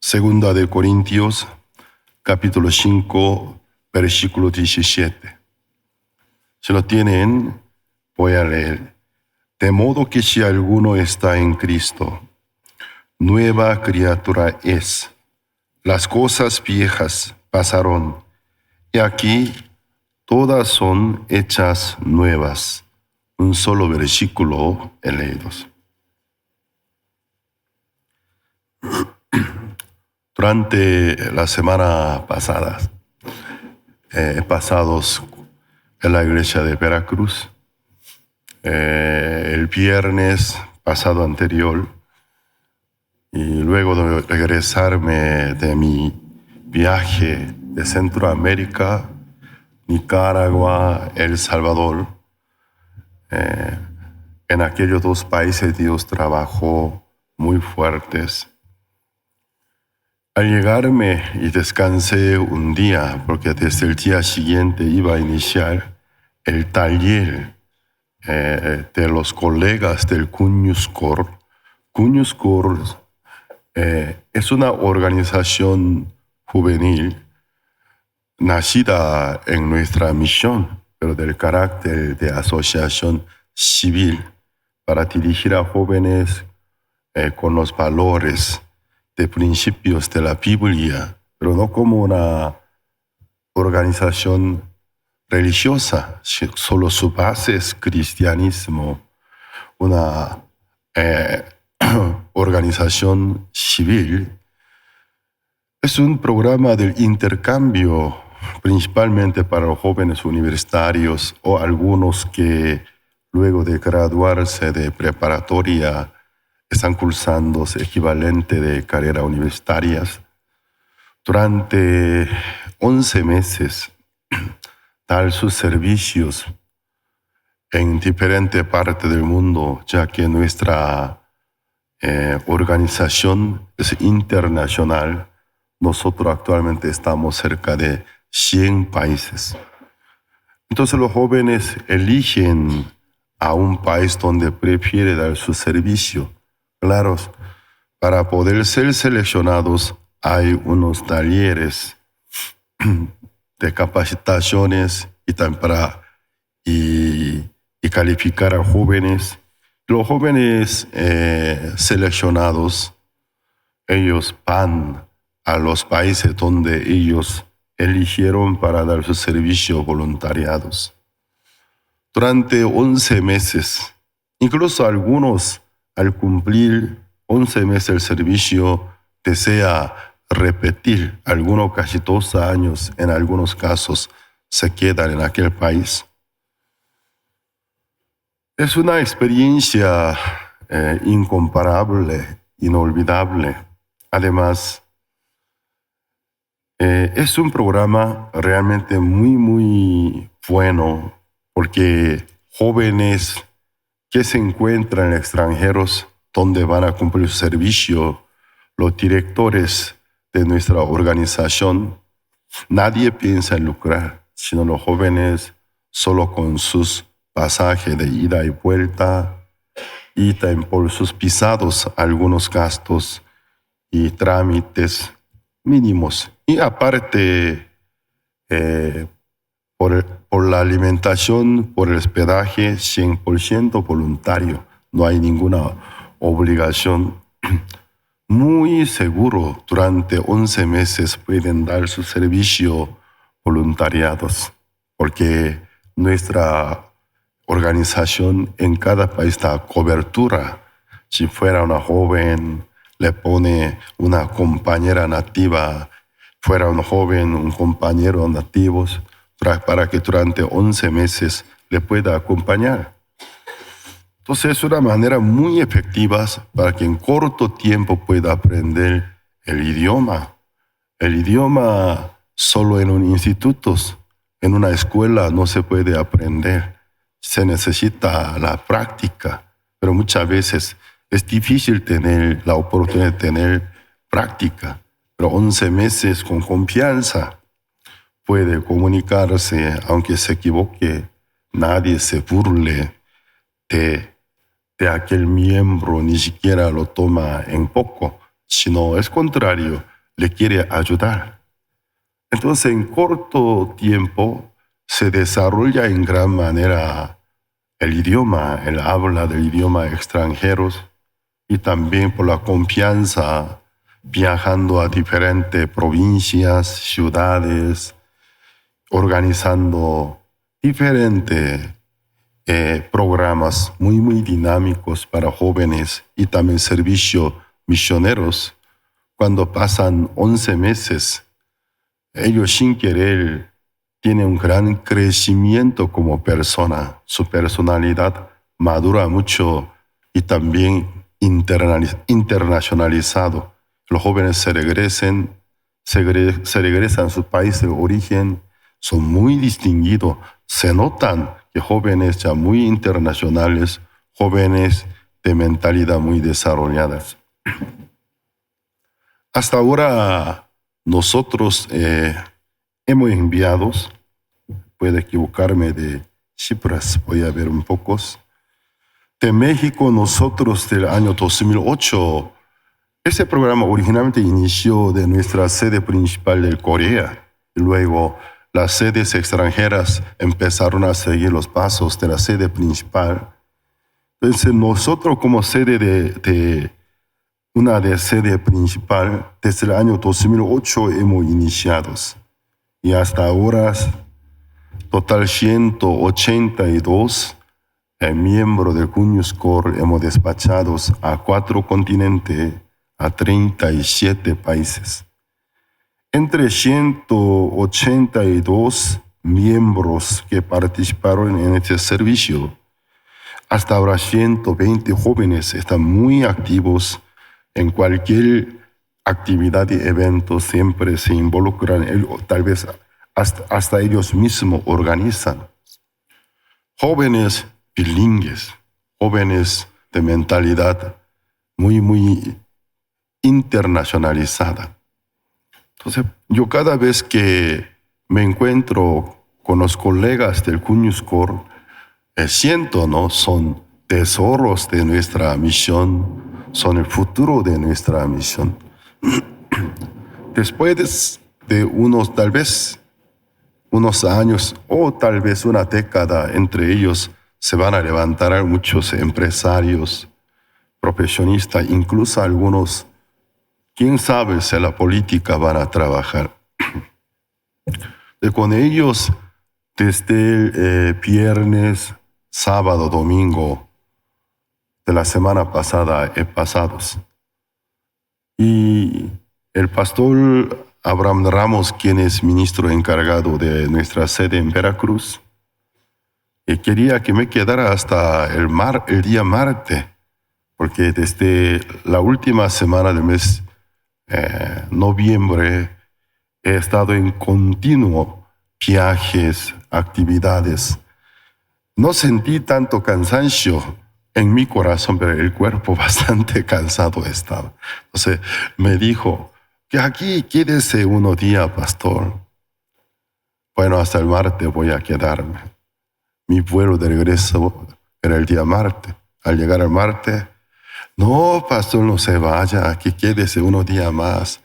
Segunda de Corintios, capítulo 5, versículo 17. Si lo tienen, voy a leer. De modo que si alguno está en Cristo, nueva criatura es. Las cosas viejas pasaron, y aquí todas son hechas nuevas. Un solo versículo he leído. Durante la semana pasada, pasados en la iglesia de Veracruz, el viernes pasado anterior, y luego de regresarme de mi viaje de Centroamérica, Nicaragua, El Salvador, en aquellos dos países Dios trabajó muy fuertes. Al llegarme y descansé un día, porque desde el día siguiente iba a iniciar el taller de los colegas del Cuñuscor. Cuñuscor es una organización juvenil nacida en nuestra misión, pero del carácter de asociación civil para dirigir a jóvenes con los valores de principios de la Biblia, pero no como una organización religiosa, solo su base es cristianismo, una organización civil. Es un programa del intercambio, principalmente para los jóvenes universitarios o algunos que luego de graduarse de preparatoria están cursando el equivalente de carreras universitarias. Durante 11 meses dar sus servicios en diferentes partes del mundo, ya que nuestra organización es internacional. Nosotros actualmente estamos cerca de 100 países. Entonces los jóvenes eligen a un país donde prefiere dar su servicio. Claro, para poder ser seleccionados hay unos talleres de capacitaciones y también para calificar a jóvenes. Los jóvenes seleccionados, ellos van a los países donde ellos eligieron para dar su servicio voluntariados. Durante 11 meses, incluso algunos al cumplir 11 meses el servicio desea repetir, algunos casi 2 años, en algunos casos se quedan en aquel país. Es una experiencia incomparable, inolvidable. Además, es un programa realmente muy bueno porque jóvenes que se encuentran extranjeros donde van a cumplir su servicio, los directores de nuestra organización, nadie piensa en lucrar, sino los jóvenes solo con sus pasajes de ida y vuelta y también por sus pisados algunos gastos y trámites mínimos. Y aparte, por la alimentación, por el hospedaje, 100% voluntario. No hay ninguna obligación. Muy seguro, durante 11 meses pueden dar su servicio voluntariados, porque nuestra organización en cada país da cobertura. Si fuera una joven, le pone una compañera nativa, fuera un joven, un compañero nativo, para que durante 11 meses le pueda acompañar. Entonces es una manera muy efectiva para que en corto tiempo pueda aprender el idioma. El idioma solo en un instituto, en una escuela no se puede aprender. Se necesita la práctica, pero muchas veces es difícil tener la oportunidad de tener práctica. Pero 11 meses con confianza puede comunicarse, aunque se equivoque, nadie se burle de aquel miembro, ni siquiera lo toma en poco, sino es contrario, le quiere ayudar. Entonces, en corto tiempo se desarrolla en gran manera el idioma, el habla del idioma extranjeros y también por la confianza viajando a diferentes provincias, ciudades, organizando diferentes programas muy dinámicos para jóvenes y también servicios misioneros. Cuando pasan 11 meses, ellos sin querer tienen un gran crecimiento como persona. Su personalidad madura mucho y también internacionalizado. Los jóvenes se regresan a su país de origen, son muy distinguidos. Se notan que jóvenes ya muy internacionales, jóvenes de mentalidad muy desarrolladas. Hasta ahora nosotros hemos enviado, puedo equivocarme de cifras, voy a ver un poco. De México nosotros del año 2008, ese programa originalmente inició de nuestra sede principal de Corea. Y luego las sedes extranjeras empezaron a seguir los pasos de la sede principal. Entonces nosotros como sede de sede principal, desde el año 2008 hemos iniciado. Y hasta ahora, total 182 miembros del Cuneus Core hemos despachado a 4 continentes, a 37 países. Entre 182 miembros que participaron en este servicio, hasta ahora 120 jóvenes están muy activos en cualquier actividad y evento, siempre se involucran, tal vez hasta ellos mismos organizan. Jóvenes bilingües, jóvenes de mentalidad muy internacionalizada. Entonces, yo cada vez que me encuentro con los colegas del Cuneus Core, siento, ¿no? Son tesoros de nuestra misión, son el futuro de nuestra misión. Después de tal vez unos años o tal vez una década, entre ellos se van a levantar muchos empresarios, profesionistas, incluso algunos, quién sabe si la política van a trabajar. Con ellos, desde el viernes, sábado, domingo de la semana pasada he pasado. Y el pastor Abraham Ramos, quien es ministro encargado de nuestra sede en Veracruz, quería que me quedara hasta el día martes, porque desde la última semana del mes noviembre he estado en continuo viajes, actividades. No sentí tanto cansancio en mi corazón, pero el cuerpo bastante cansado estaba. Entonces me dijo que aquí quédese unos días, pastor. Bueno, hasta el martes voy a quedarme. Mi vuelo de regreso era el día martes. Al llegar al martes, no, pastor, no se vaya, aquí quédese unos días más.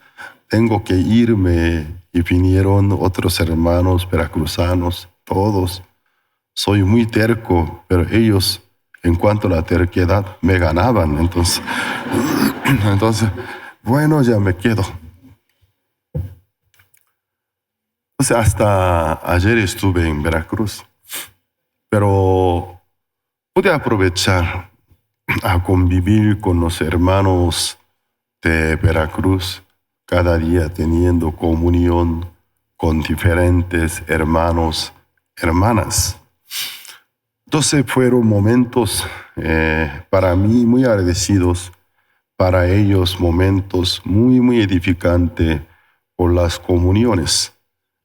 Tengo que irme. Y vinieron otros hermanos veracruzanos, todos. Soy muy terco, pero ellos, en cuanto a la terquedad, me ganaban. Entonces, bueno, ya me quedo. Entonces, hasta ayer estuve en Veracruz, pero pude aprovechar a convivir con los hermanos de Veracruz, cada día teniendo comunión con diferentes hermanos, hermanas. Entonces fueron momentos para mí muy agradecidos, para ellos momentos muy edificantes por las comuniones.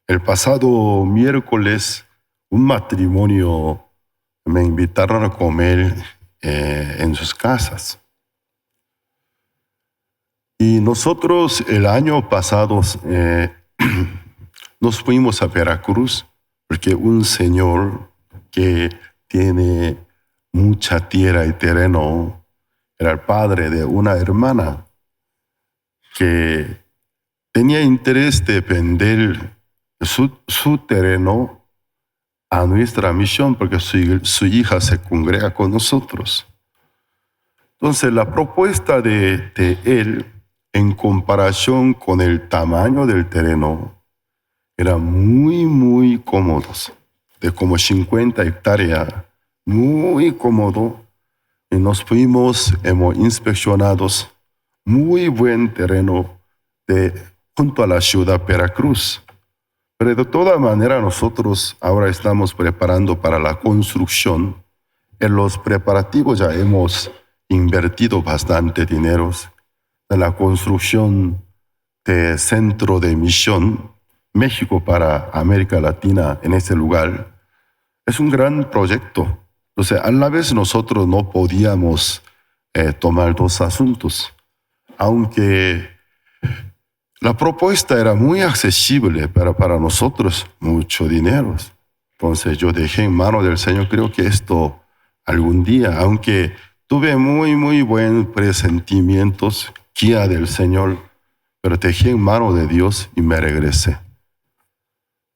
El pasado miércoles, un matrimonio me invitaron a comer en sus casas. Y nosotros el año pasado nos fuimos a Veracruz porque un señor que tiene mucha tierra y terreno era el padre de una hermana que tenía interés de vender su terreno a nuestra misión porque su hija se congrega con nosotros. Entonces, la propuesta de él, en comparación con el tamaño del terreno, era muy cómodo, de como 50 hectáreas, muy cómodo. Y nos fuimos, hemos inspeccionados, muy buen terreno junto a la ciudad de Veracruz. Pero de toda manera nosotros ahora estamos preparando para la construcción. En los preparativos ya hemos invertido bastante dinero en la construcción de centro de misión México para América Latina en ese lugar. Es un gran proyecto. Entonces, a la vez nosotros no podíamos tomar dos asuntos, aunque la propuesta era muy accesible, pero para nosotros mucho dinero. Entonces yo dejé en manos del Señor, creo que esto algún día, aunque tuve muy buen presentimientos, guía del Señor, pero dejé en manos de Dios y me regresé.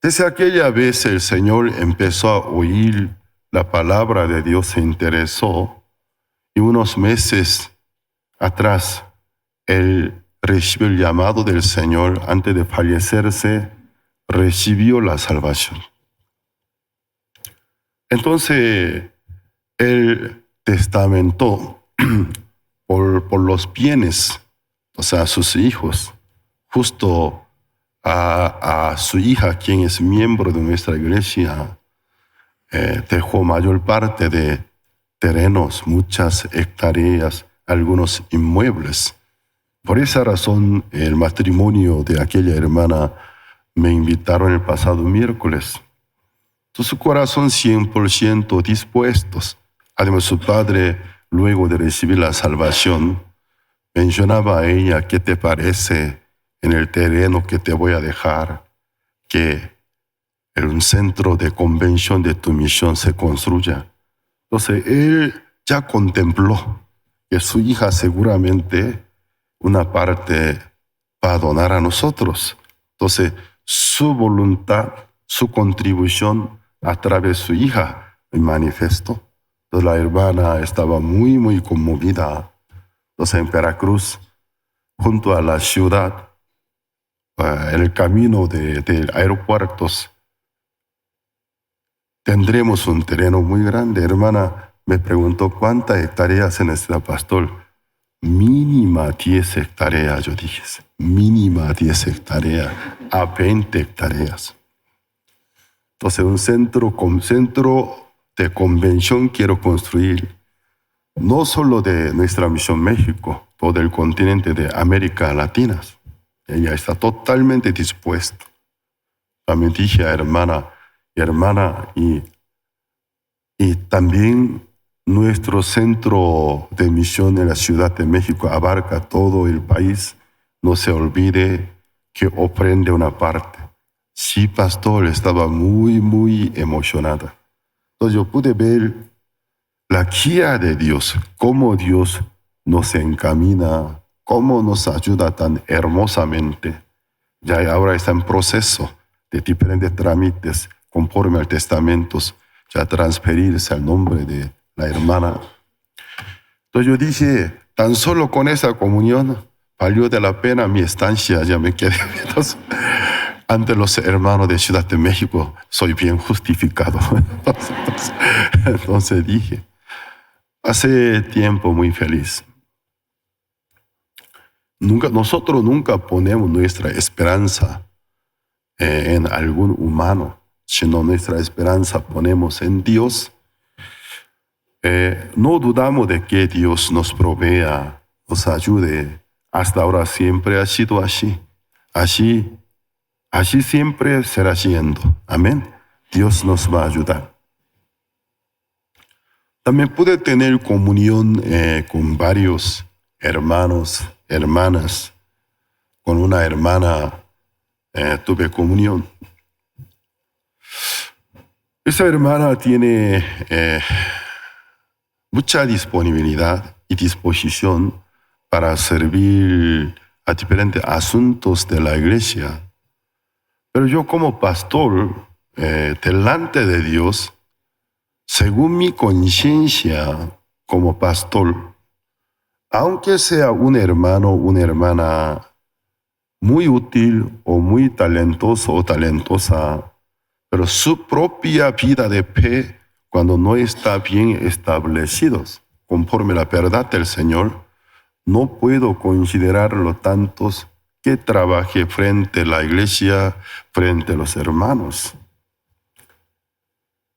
Desde aquella vez el Señor empezó a oír la palabra de Dios, se interesó, y unos meses atrás él recibió el llamado del Señor. Antes de fallecerse, recibió la salvación. Entonces, él testamentó por los bienes, o sea, a sus hijos, justo a su hija, quien es miembro de nuestra iglesia, dejó mayor parte de terrenos, muchas hectáreas, algunos inmuebles. Por esa razón, el matrimonio de aquella hermana me invitaron el pasado miércoles. Su corazón 100% dispuestos. Además, su padre, luego de recibir la salvación, mencionaba a ella: ¿qué te parece en el terreno que te voy a dejar que en un centro de convención de tu misión se construya? Entonces, él ya contempló que su hija seguramente una parte va a donar a nosotros. Entonces, su voluntad, su contribución a través de su hija me manifestó. Entonces, la hermana estaba muy conmovida. Entonces, en Veracruz, junto a la ciudad, en el camino de aeropuertos, tendremos un terreno muy grande. Hermana me preguntó: ¿cuántas hectáreas se necesita, pastor? Mínima 10 hectáreas, yo dije, mínima 10 hectáreas a 20 hectáreas. Entonces, un centro de convención quiero construir, no solo de nuestra misión México, todo el continente de América Latina. Ella está totalmente dispuesta. También dije a hermana, y también nuestro centro de misión en la Ciudad de México abarca todo el país. No se olvide que ofrende una parte. Sí, pastor, estaba muy emocionada. Entonces yo pude ver la guía de Dios, cómo Dios nos encamina, cómo nos ayuda tan hermosamente. Ya ahora está en proceso de diferentes trámites conforme al testamento, ya transferirse al nombre de la hermana. Entonces yo dije, tan solo con esa comunión valió de la pena mi estancia. Ya me quedé. Ante los hermanos de Ciudad de México soy bien justificado. Entonces dije, hace tiempo muy feliz. Nosotros nunca ponemos nuestra esperanza en algún humano, sino nuestra esperanza ponemos en Dios. No dudamos de que Dios nos provea, nos ayude. Hasta ahora siempre ha sido así. Así siempre será siendo. Amén. Dios nos va a ayudar. También pude tener comunión con varios hermanos, hermanas. Con una hermana tuve comunión. Esa hermana tiene mucha disponibilidad y disposición para servir a diferentes asuntos de la iglesia. Pero yo como pastor, delante de Dios, según mi conciencia como pastor, aunque sea un hermano o una hermana muy útil o muy talentoso o talentosa, pero su propia vida de fe, cuando no está bien establecidos, conforme la verdad del Señor, no puedo considerarlo tantos que trabaje frente a la iglesia, frente a los hermanos.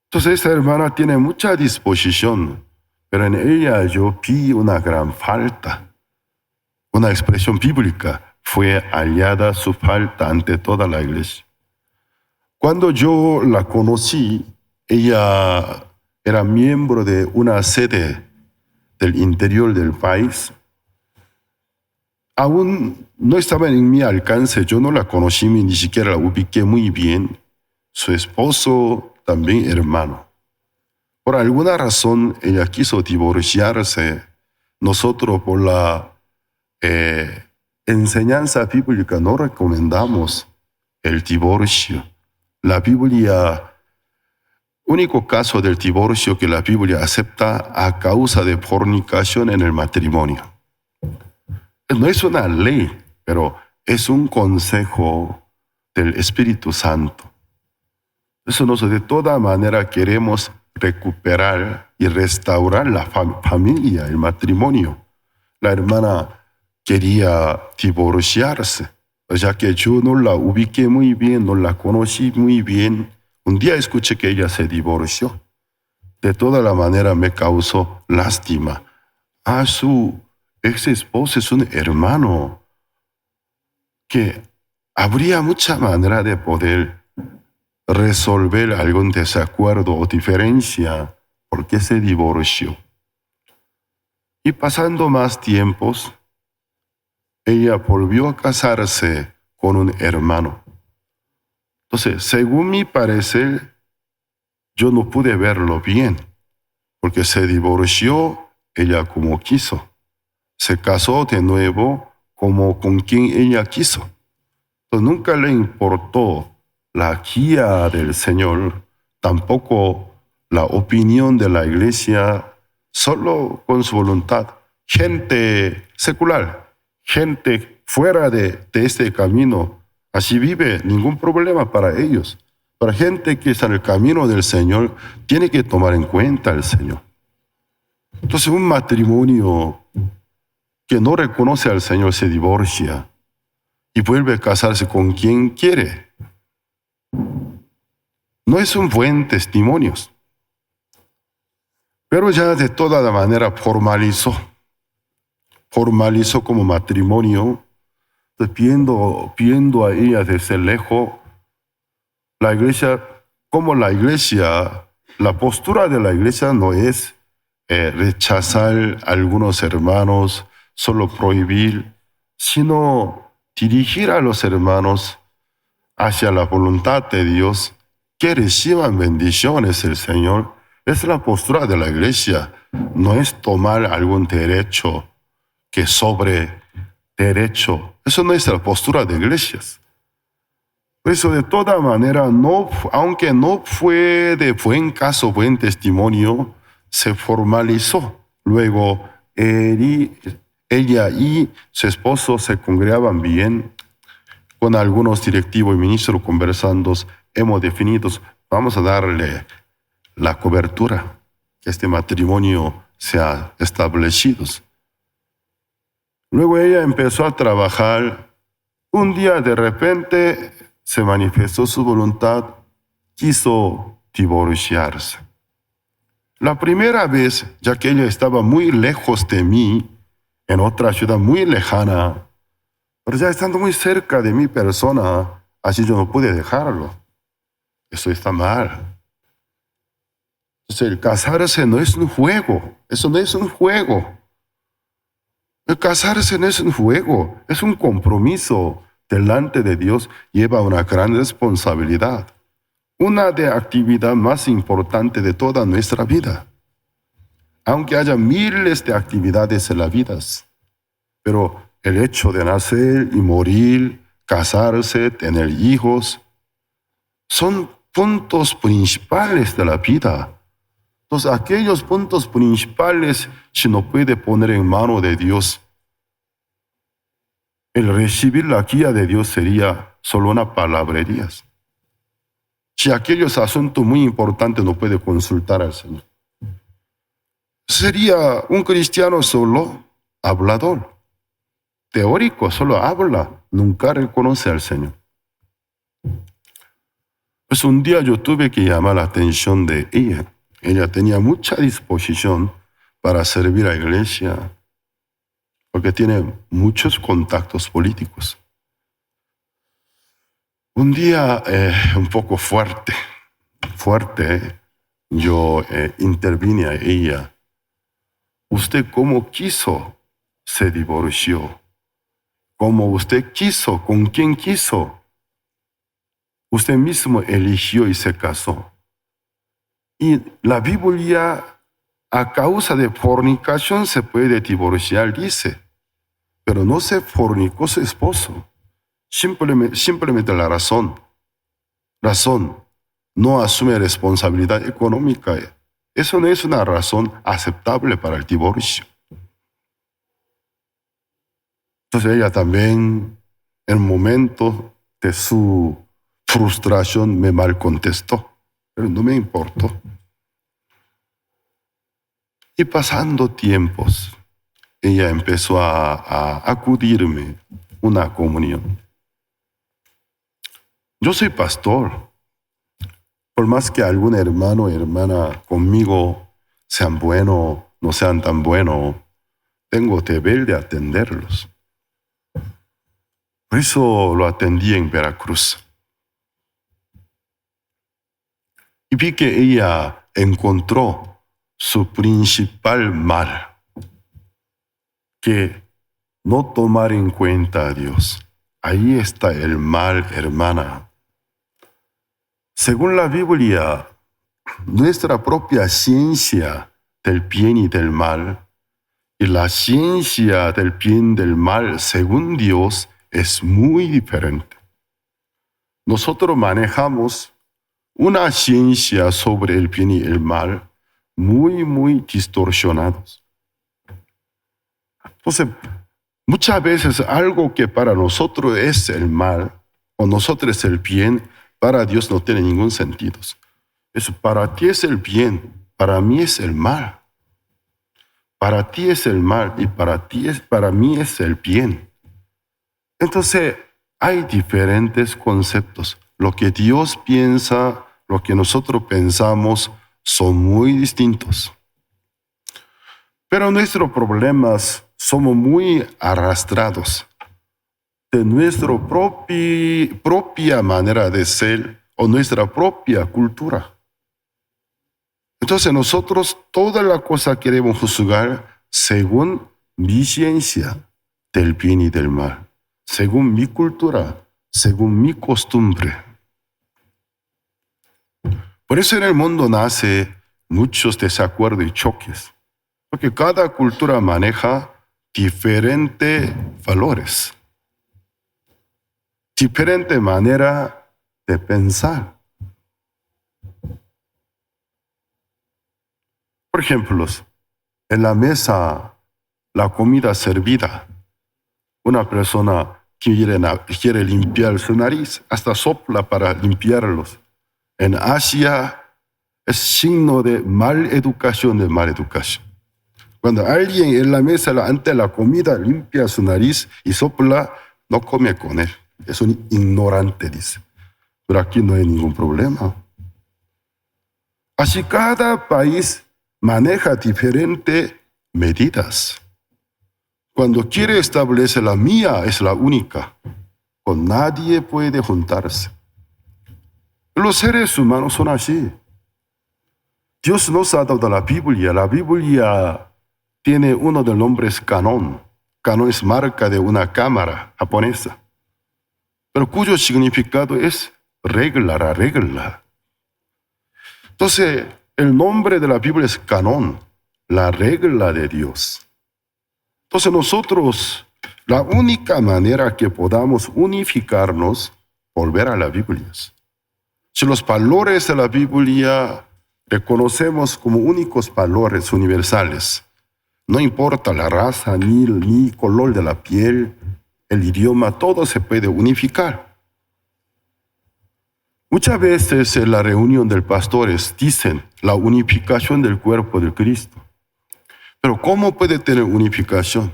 Entonces esta hermana tiene mucha disposición, pero en ella yo vi una gran falta. Una expresión bíblica, fue hallada su falta ante toda la iglesia. Cuando yo la conocí, ella era miembro de una sede del interior del país. Aún no estaba en mi alcance, yo no la conocí ni siquiera la ubiqué muy bien. Su esposo, también hermano. Por alguna razón, ella quiso divorciarse. Nosotros, por la enseñanza bíblica, no recomendamos el divorcio. La Biblia, único caso del divorcio que la Biblia acepta a causa de fornicación en el matrimonio. No es una ley, pero es un consejo del Espíritu Santo. Eso nosotros de toda manera queremos recuperar y restaurar la familia, el matrimonio. La hermana quería divorciarse, ya que yo no la ubiqué muy bien, no la conocí muy bien. Un día escuché que ella se divorció. De toda la manera me causó lástima. Su ex esposo es un hermano que habría mucha manera de poder resolver algún desacuerdo o diferencia porque se divorció. Y pasando más tiempos, ella volvió a casarse con un hermano. Entonces, según mi parecer, yo no pude verlo bien, porque se divorció ella como quiso. Se casó de nuevo como con quien ella quiso. Entonces, nunca le importó la guía del Señor, tampoco la opinión de la iglesia, solo con su voluntad. Gente secular, gente fuera de este camino, así vive, ningún problema para ellos. Para gente que está en el camino del Señor, tiene que tomar en cuenta al Señor. Entonces, un matrimonio que no reconoce al Señor se divorcia y vuelve a casarse con quien quiere. No es un buen testimonio, pero ya de toda manera formalizó como matrimonio, viendo a ella desde lejos, la iglesia, la postura de la iglesia no es rechazar a algunos hermanos, solo prohibir, sino dirigir a los hermanos hacia la voluntad de Dios, que reciban bendiciones del Señor. Es la postura de la iglesia, no es tomar algún derecho que sobre derecho. Eso no es la postura de iglesias. Por eso, de toda manera, aunque no fue de buen caso, buen testimonio, se formalizó. Luego, ella y su esposo se congregaban bien. Con algunos directivos y ministros conversando, hemos definido, vamos a darle la cobertura, que este matrimonio sea establecido. Luego ella empezó a trabajar. Un día de repente se manifestó su voluntad, quiso divorciarse. La primera vez, ya que ella estaba muy lejos de mí, en otra ciudad muy lejana, pero ya estando muy cerca de mi persona, así yo no pude dejarlo. Eso está mal. Entonces, el casarse no es un juego. Eso no es un juego. El casarse no es un juego, es un compromiso delante de Dios. Lleva una gran responsabilidad. Una de actividad más importante de toda nuestra vida. Aunque haya miles de actividades en la vida, pero el hecho de nacer y morir, casarse, tener hijos, son puntos principales de la vida. Entonces, aquellos puntos principales, si no puede poner en mano de Dios, el recibir la guía de Dios sería solo una palabrería. Si aquellos asuntos muy importantes no puede consultar al Señor, sería un cristiano solo hablador, teórico, solo habla, nunca reconoce al Señor. Pues un día yo tuve que llamar la atención de ella. Ella tenía mucha disposición para servir a la iglesia, porque tiene muchos contactos políticos. Un día un poco fuerte, yo intervine a ella. Usted como quiso se divorció, como usted quiso, con quien quiso. Usted mismo eligió y se casó. Y la Biblia, a causa de fornicación se puede divorciar, dice, pero no se fornicó su esposo. Simplemente la razón, no asume responsabilidad económica. Eso no es una razón aceptable para el divorcio. Entonces ella también, en el momento de su frustración, me mal contestó, pero no me importó. Y pasando tiempos, ella empezó a acudirme una comunión. Yo soy pastor. Por más que algún hermano o hermana conmigo sean buenos, no sean tan buenos, tengo deber de atenderlos. Por eso lo atendí en Veracruz. Y vi que ella encontró su principal mal, que no tomar en cuenta a Dios. Ahí está el mal, hermana. Según la Biblia, nuestra propia ciencia del bien y del mal, y la ciencia del bien y del mal, según Dios, es muy diferente. Nosotros manejamos una ciencia sobre el bien y el mal muy distorsionados. Entonces, muchas veces algo que para nosotros es el mal, o nosotros es el bien, para Dios no tiene ningún sentido. Eso para ti es el bien, para mí es el mal. Para ti es el mal y para mí es el bien. Entonces, hay diferentes conceptos. Lo que Dios piensa, lo que nosotros pensamos, son muy distintos. Pero nuestros problemas somos muy arrastrados de nuestra propia manera de ser o nuestra propia cultura. Entonces nosotros toda la cosa queremos juzgar según mi ciencia del bien y del mal, según mi cultura, según mi costumbre. Por eso en el mundo nace muchos desacuerdos y choques, porque cada cultura maneja diferentes valores, diferente manera de pensar. Por ejemplo, en la mesa, la comida servida, una persona quiere limpiar su nariz, hasta sopla para limpiarlos. En Asia es signo de mala educación. Cuando alguien en la mesa, ante la comida, limpia su nariz y sopla, no come con él. Es un ignorante, dice. Pero aquí no hay ningún problema. Así cada país maneja diferentes medidas. Cuando quiere establecer la mía es la única, con nadie puede juntarse. Los seres humanos son así. Dios nos ha dado la Biblia. La Biblia tiene uno de los nombres Canon. Canon es marca de una cámara japonesa, pero cuyo significado es regla, la regla. Entonces, el nombre de la Biblia es Canon, la regla de Dios. Entonces nosotros La única manera que podamos unificarnos, volver a la Biblia. Si los valores de la Biblia reconocemos como únicos valores universales, no importa la raza, ni color de la piel, el idioma, todo se puede unificar. Muchas veces en la reunión de pastores dicen la unificación del cuerpo de Cristo. Pero ¿cómo puede tener unificación?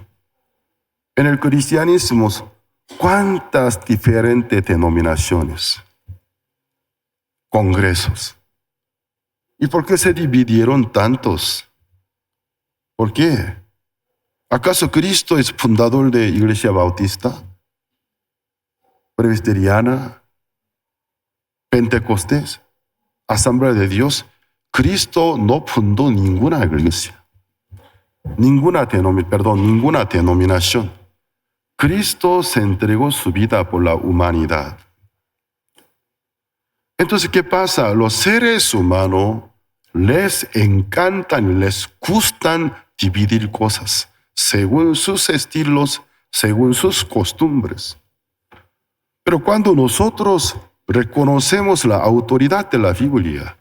En el cristianismo, ¿cuántas diferentes denominaciones? Congresos. ¿Y por qué se dividieron tantos? ¿Por qué? ¿Acaso Cristo es fundador de Iglesia Bautista, Presbiteriana, Pentecostés, Asamblea de Dios? Cristo no fundó ninguna iglesia, ninguna denominación. Cristo se entregó su vida por la humanidad. Entonces, ¿qué pasa? Los seres humanos les encantan, les gustan dividir cosas según sus estilos, según sus costumbres. Pero cuando nosotros reconocemos la autoridad de la Biblia,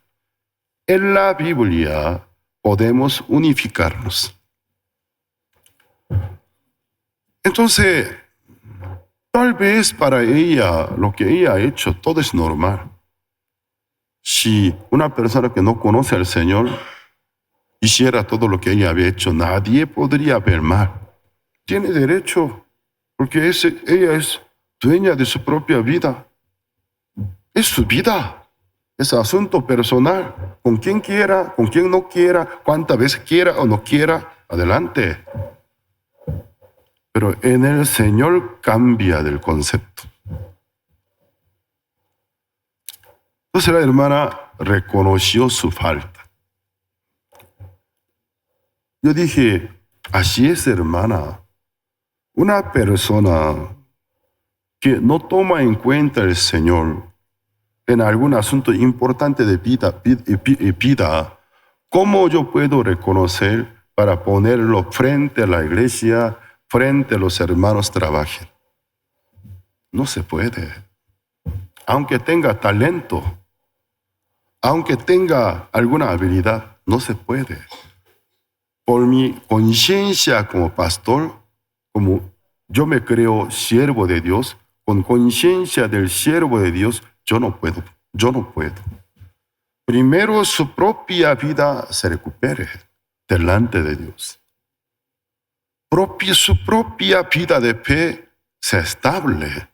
en la Biblia podemos unificarnos. Entonces, tal vez para ella, lo que ella ha hecho, todo es normal. Si una persona que no conoce al Señor hiciera todo lo que ella había hecho, nadie podría ver mal. Tiene derecho, porque ella es dueña de su propia vida. Es su vida, es asunto personal. Con quien quiera, con quien no quiera, cuántas veces quiera o no quiera, adelante. Pero en el Señor cambia del concepto. Entonces la hermana reconoció su falta. Yo dije, así es, hermana. Una persona que no toma en cuenta el Señor en algún asunto importante de vida, ¿cómo yo puedo reconocer para ponerlo frente a la iglesia, frente a los hermanos trabajen? No se puede. Aunque tenga talento, aunque tenga alguna habilidad, no se puede. Por mi conciencia como pastor, como yo me creo siervo de Dios, con conciencia del siervo de Dios, yo no puedo. Primero su propia vida se recupere delante de Dios. Su propia vida de fe se estable.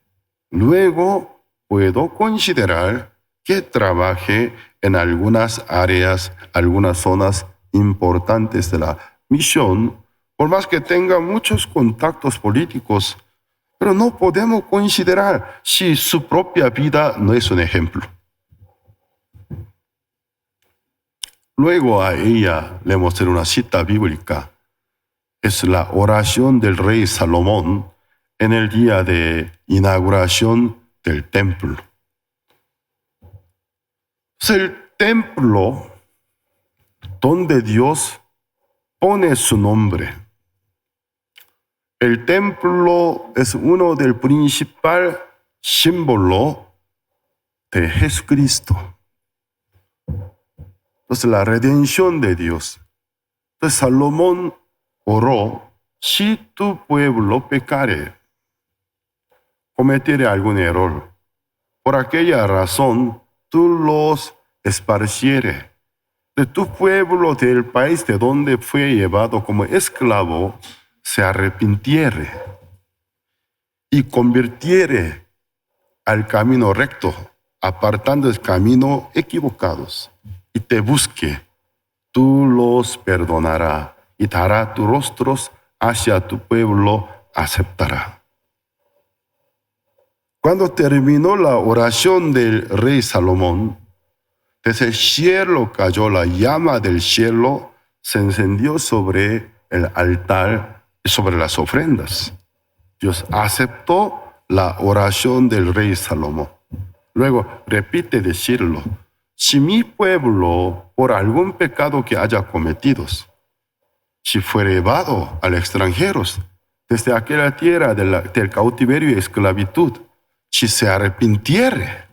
Luego puedo considerar que trabaje en algunas áreas, algunas zonas importantes de la misión, por más que tenga muchos contactos políticos, pero no podemos considerar si su propia vida no es un ejemplo. Luego a ella le mostré una cita bíblica. Es la oración del rey Salomón en el día de inauguración del templo. Es el templo donde Dios pone su nombre. El templo es uno del principal símbolo de Jesucristo. Entonces la redención de Dios. Entonces Salomón oró, si tu pueblo pecare, cometiere algún error, por aquella razón tú los esparciere de tu pueblo, del país de donde fue llevado como esclavo, se arrepintiere y convirtiere al camino recto, apartando el camino equivocados, y te busque, tú los perdonarás y dará tus rostros hacia tu pueblo, aceptará. Cuando terminó la oración del rey Salomón, desde el cielo cayó la llama del cielo, se encendió sobre el altar y sobre las ofrendas. Dios aceptó la oración del rey Salomón. Luego repite decirlo, si mi pueblo, por algún pecado que haya cometido, si fue llevado al extranjeros, desde aquella tierra del cautiverio y esclavitud, si se arrepintiere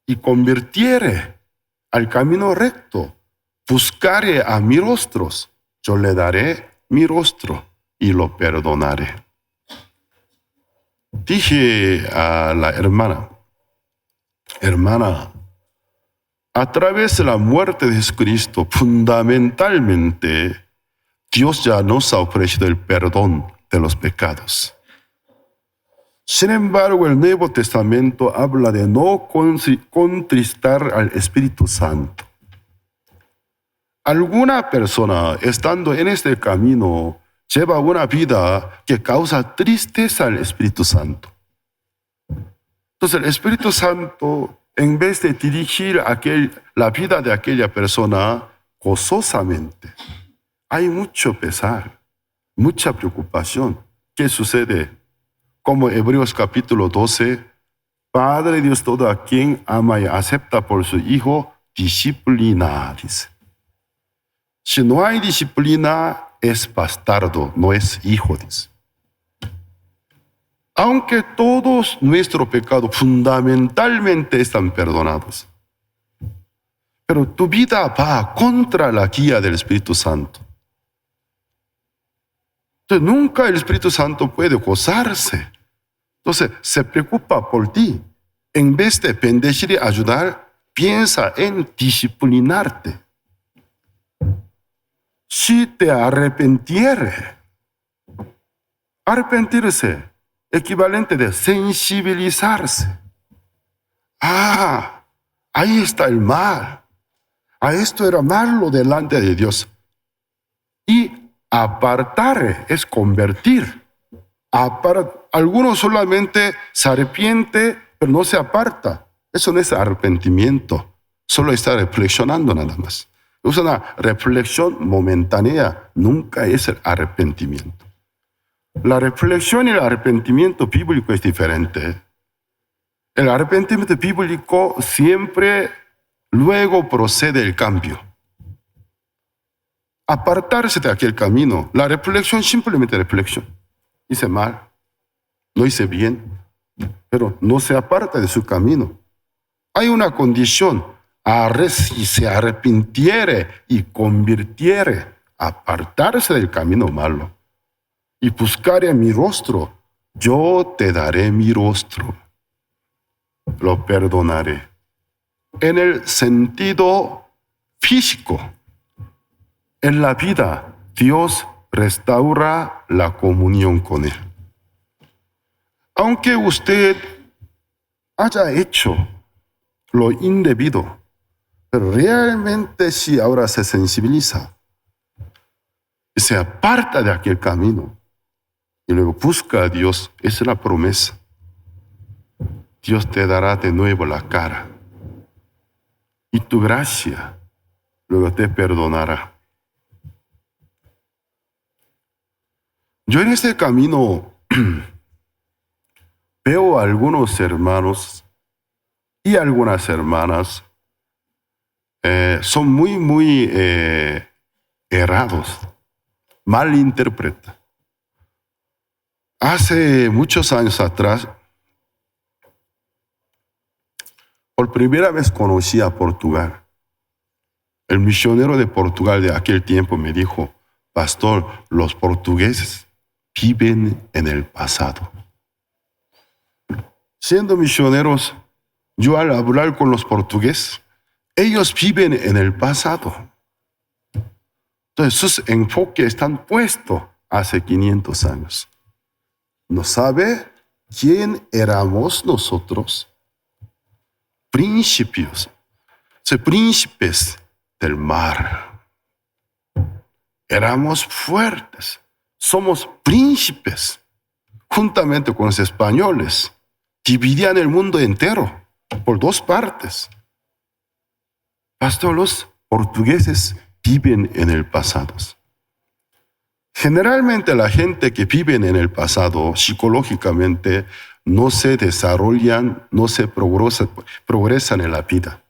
y convirtiere al camino recto, buscare a mi rostro, yo le daré mi rostro y lo perdonaré. Dije a la hermana, a través de la muerte de Jesucristo, fundamentalmente, Dios ya nos ha ofrecido el perdón de los pecados. Sin embargo, el Nuevo Testamento habla de no contristar al Espíritu Santo. Alguna persona, estando en este camino, lleva una vida que causa tristeza al Espíritu Santo. Entonces, el Espíritu Santo, en vez de dirigir la vida de aquella persona gozosamente, hay mucho pesar, mucha preocupación. ¿Qué sucede? Como Hebreos capítulo 12, Padre Dios todo a quien ama y acepta por su Hijo, disciplina, dice. Si no hay disciplina, es bastardo, no es hijo, dice. Aunque todos nuestros pecados fundamentalmente están perdonados, pero tu vida va contra la guía del Espíritu Santo. Entonces, nunca el Espíritu Santo puede gozarse. Entonces, se preocupa por ti. En vez de bendecir y ayudar, piensa en disciplinarte. Si te arrepentirse, equivalente de sensibilizarse. Ahí está el mal. Esto era malo delante de Dios. Y apartar es convertir. Algunos solamente se arrepiente, pero no se aparta. Eso no es arrepentimiento. Solo está reflexionando nada más. Es una reflexión momentánea, nunca es el arrepentimiento. La reflexión y el arrepentimiento bíblico es diferente. El arrepentimiento bíblico siempre luego procede el cambio. Apartarse de aquel camino. La reflexión, simplemente reflexión. Hice mal, no hice bien, pero no se aparta de su camino. Hay una condición. Si se arrepintiere y convirtiere, apartarse del camino malo y buscare mi rostro, yo te daré mi rostro, lo perdonaré. En el sentido físico, en la vida, Dios restaura la comunión con Él. Aunque usted haya hecho lo indebido, pero realmente si ahora se sensibiliza y se aparta de aquel camino y luego busca a Dios, esa es la promesa. Dios te dará de nuevo la cara y tu gracia luego te perdonará. Yo en este camino veo a algunos hermanos y algunas hermanas son muy errados, malinterpretan. Hace muchos años atrás, por primera vez conocí a Portugal. El misionero de Portugal de aquel tiempo me dijo, pastor, los portugueses viven en el pasado. Siendo misioneros, yo al hablar con los portugueses, ellos viven en el pasado. Entonces sus enfoques están puestos hace 500 años. ¿No sabe quién éramos nosotros? Príncipes del mar. Éramos fuertes. Somos príncipes. Juntamente con los españoles, dividían el mundo entero por dos partes. Pastor, los portugueses viven en el pasado. Generalmente la gente que vive en el pasado psicológicamente no se desarrollan, no se progresan en la vida.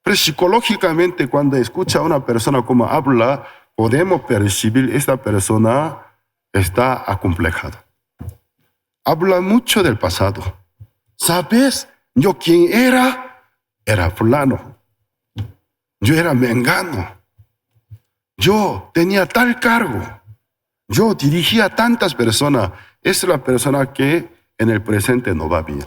Pero psicológicamente cuando escucha a una persona como habla, podemos percibir esta persona está acomplejado. Habla mucho del pasado. ¿Sabes? Yo quién era? Era fulano. Yo era mengano. Yo tenía tal cargo. Yo dirigía a tantas personas. Esa es la persona que en el presente no va bien.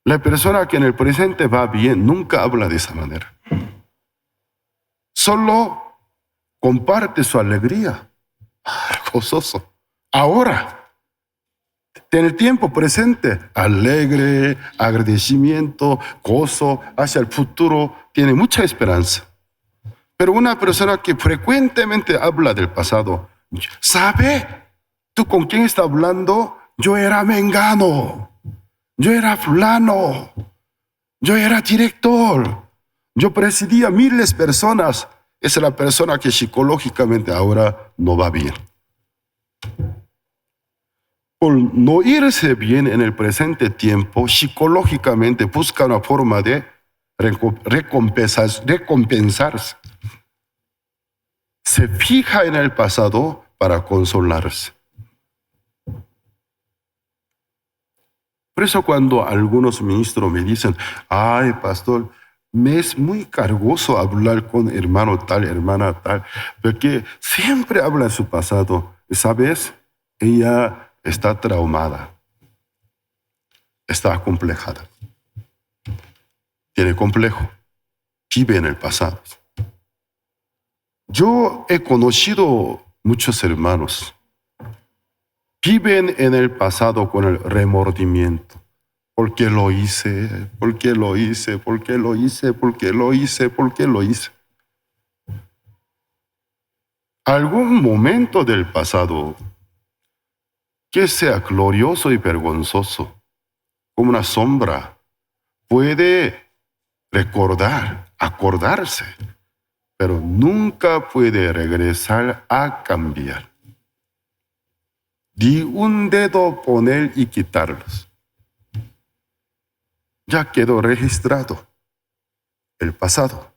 La persona que en el presente va bien nunca habla de esa manera. Solo comparte su alegría. Gozoso. Ahora, en el tiempo presente, alegre, agradecimiento, gozo hacia el futuro, tiene mucha esperanza. Pero una persona que frecuentemente habla del pasado, ¿sabe? ¿Tú con quién estás hablando? Yo era mengano, yo era fulano, yo era director, yo presidía miles de personas. Esa es la persona que psicológicamente ahora no va bien. Por no irse bien en el presente tiempo, psicológicamente busca una forma de recompensarse. Se fija en el pasado para consolarse. Por eso cuando algunos ministros me dicen, ay, pastor, me es muy cargoso hablar con hermano tal, hermana tal, porque siempre habla de su pasado. ¿Sabes? Ella está traumada, está acomplejada, tiene complejo, vive en el pasado. Yo he conocido muchos hermanos, viven en el pasado con el remordimiento. ¿Por qué lo hice? ¿Por qué lo hice? ¿Por qué lo hice? ¿Por qué lo hice? ¿Por qué lo hice? Algún momento del pasado que sea glorioso y vergonzoso, como una sombra, puede recordar, acordarse, pero nunca puede regresar a cambiar. Di un dedo poner y quitarlos. Ya quedó registrado el pasado,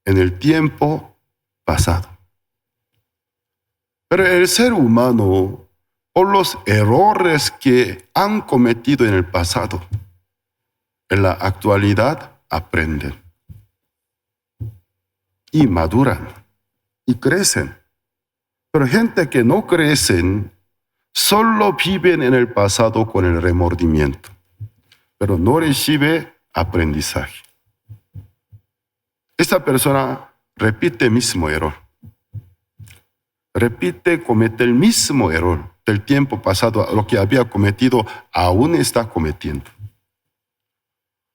en el tiempo pasado. Pero el ser humano, por los errores que han cometido en el pasado, en la actualidad aprenden y maduran y crecen. Pero gente que no crecen solo viven en el pasado con el remordimiento, pero no recibe aprendizaje. Esta persona repite el mismo error. Comete el mismo error del tiempo pasado, lo que había cometido, aún está cometiendo.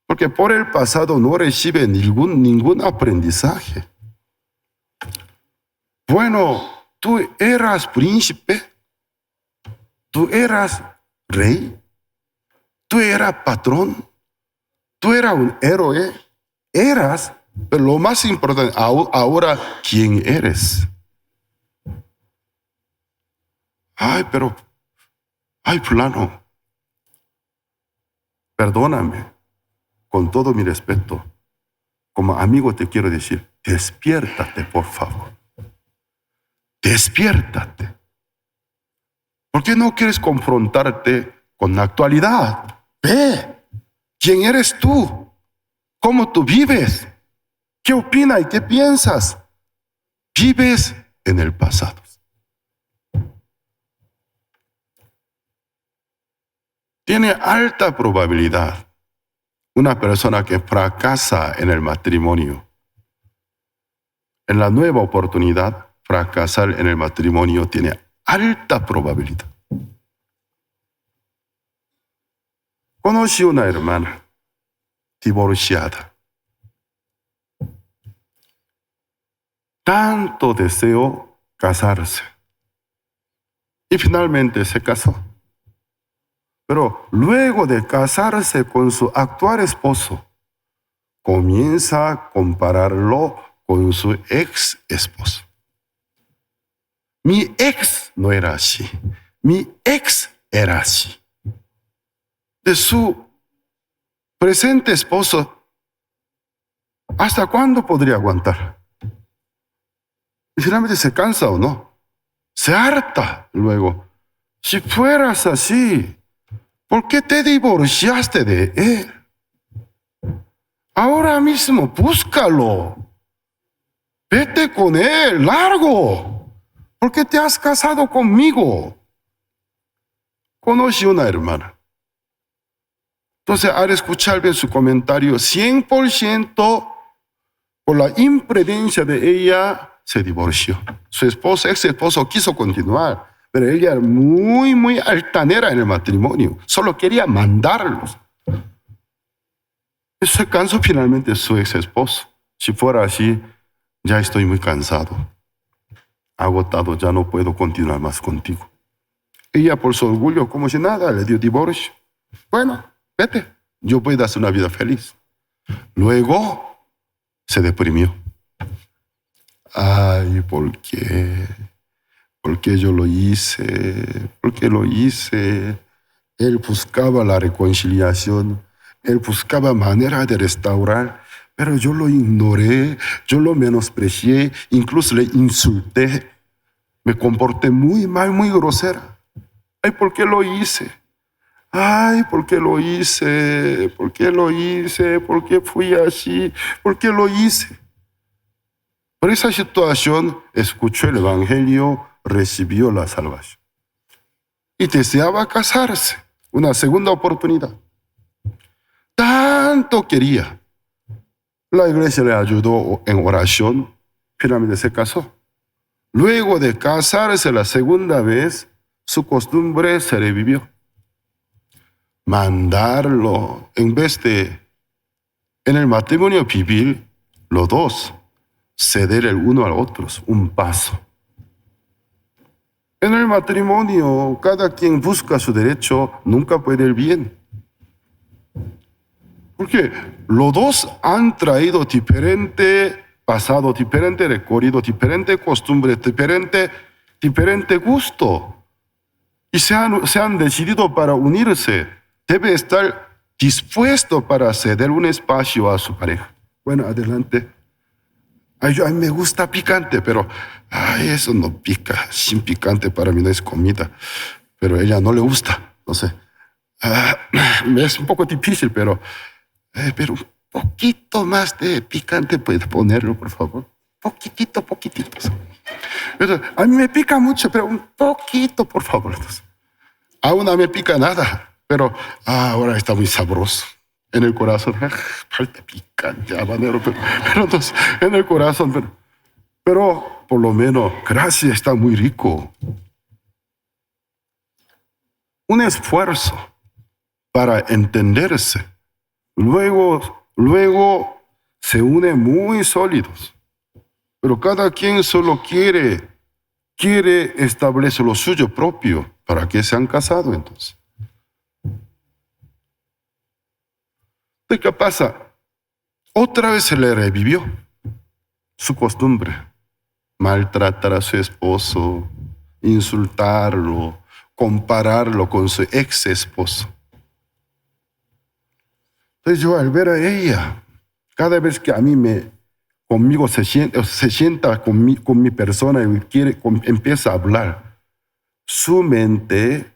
Porque por el pasado no recibe ningún aprendizaje. Bueno, tú eras príncipe, tú eras rey, tú eras patrón, tú eras un héroe, pero lo más importante, ahora, ¿quién eres? Ay, fulano, perdóname, con todo mi respeto, como amigo te quiero decir, despiértate, por favor. Despiértate. ¿Por qué no quieres confrontarte con la actualidad? Ve, ¿quién eres tú? ¿Cómo tú vives? ¿Qué opinas y qué piensas? Vives en el pasado. Tiene alta probabilidad una persona que fracasa en el matrimonio. En la nueva oportunidad, fracasar en el matrimonio tiene alta probabilidad. Conocí una hermana divorciada. Tanto deseó casarse. Y finalmente se casó. Pero luego de casarse con su actual esposo, comienza a compararlo con su ex esposo. Mi ex no era así. Mi ex era así. De su presente esposo, ¿hasta cuándo podría aguantar? Y finalmente se cansa o no. Se harta luego. Si fueras así, ¿por qué te divorciaste de él? Ahora mismo búscalo. Vete con él, largo. ¿Por qué te has casado conmigo? Conocí una hermana. Entonces, al escuchar bien su comentario, 100% por la imprudencia de ella, se divorció. Su esposo, ex esposo, quiso continuar, pero ella era muy altanera en el matrimonio. Solo quería mandarlos. Y se cansó finalmente de su ex esposo. Si fuera así, ya estoy muy cansado, agotado, ya no puedo continuar más contigo. Ella, por su orgullo, como si nada, le dio divorcio. Bueno, vete, yo voy a hacer una vida feliz. Luego se deprimió. Ay, ¿por qué? ¿Por qué yo lo hice? ¿Por qué lo hice? Él buscaba la reconciliación, él buscaba manera de restaurar, pero yo lo ignoré, yo lo menosprecié, incluso le insulté, me comporté muy mal, muy grosera. Ay, ¿por qué lo hice? Ay, ¿por qué lo hice? ¿Por qué lo hice? ¿Por qué fui así? ¿Por qué lo hice? Por esa situación, escuchó el Evangelio, recibió la salvación. Y deseaba casarse, una segunda oportunidad. Tanto quería. La iglesia le ayudó en oración, finalmente se casó. Luego de casarse la segunda vez, su costumbre se revivió. Mandarlo, en vez de en el matrimonio vivir, los dos, ceder el uno al otro, un paso. En el matrimonio, cada quien busca su derecho, nunca puede ir bien. Porque los dos han traído diferente pasado, diferente recorrido, diferente costumbre, diferente gusto. Y se han decidido para unirse. Debe estar dispuesto para ceder un espacio a su pareja. Bueno, adelante. A mí me gusta picante, pero eso no pica. Sin picante para mí no es comida. Pero a ella no le gusta. No sé. Es un poco difícil, pero un poquito más de picante puede ponerlo, por favor. Poquitito. Pero a mí me pica mucho, pero un poquito, por favor. Entonces, aún no me pica nada, pero ahora está muy sabroso. En el corazón, falta picante, habanero, pero entonces, en el corazón, pero por lo menos, gracias, está muy rico. Un esfuerzo para entenderse. Luego se unen muy sólidos. Pero cada quien solo quiere establecer lo suyo propio. ¿Para qué se han casado entonces? ¿Qué pasa? Otra vez se le revivió su costumbre. Maltratar a su esposo, insultarlo, compararlo con su ex esposo. Entonces yo al ver a ella, cada vez que a mí conmigo se sienta con mi persona y empieza a hablar, su mente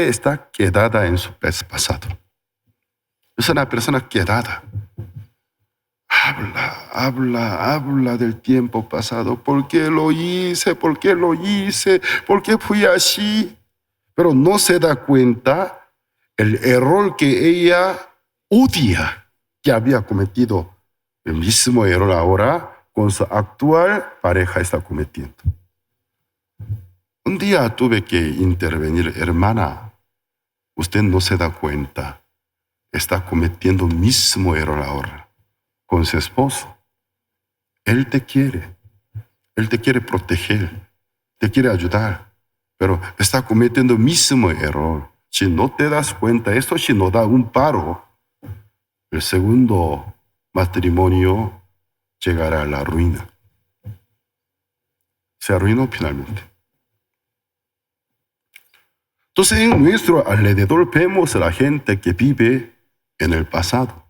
está quedada en su pasado. Es una persona quedada. Habla del tiempo pasado. ¿Por qué lo hice? ¿Por qué lo hice? ¿Por qué fui así? Pero no se da cuenta el error que ella odia, que había cometido. El mismo error ahora con su actual pareja está cometiendo. Un día tuve que intervenir, hermana, usted no se da cuenta, está cometiendo el mismo error ahora con su esposo. Él te quiere proteger, te quiere ayudar, pero está cometiendo el mismo error. Si no te das cuenta, esto si no da un paro, el segundo matrimonio llegará a la ruina. Se arruinó finalmente. Entonces, en nuestro alrededor vemos a la gente que vive en el pasado.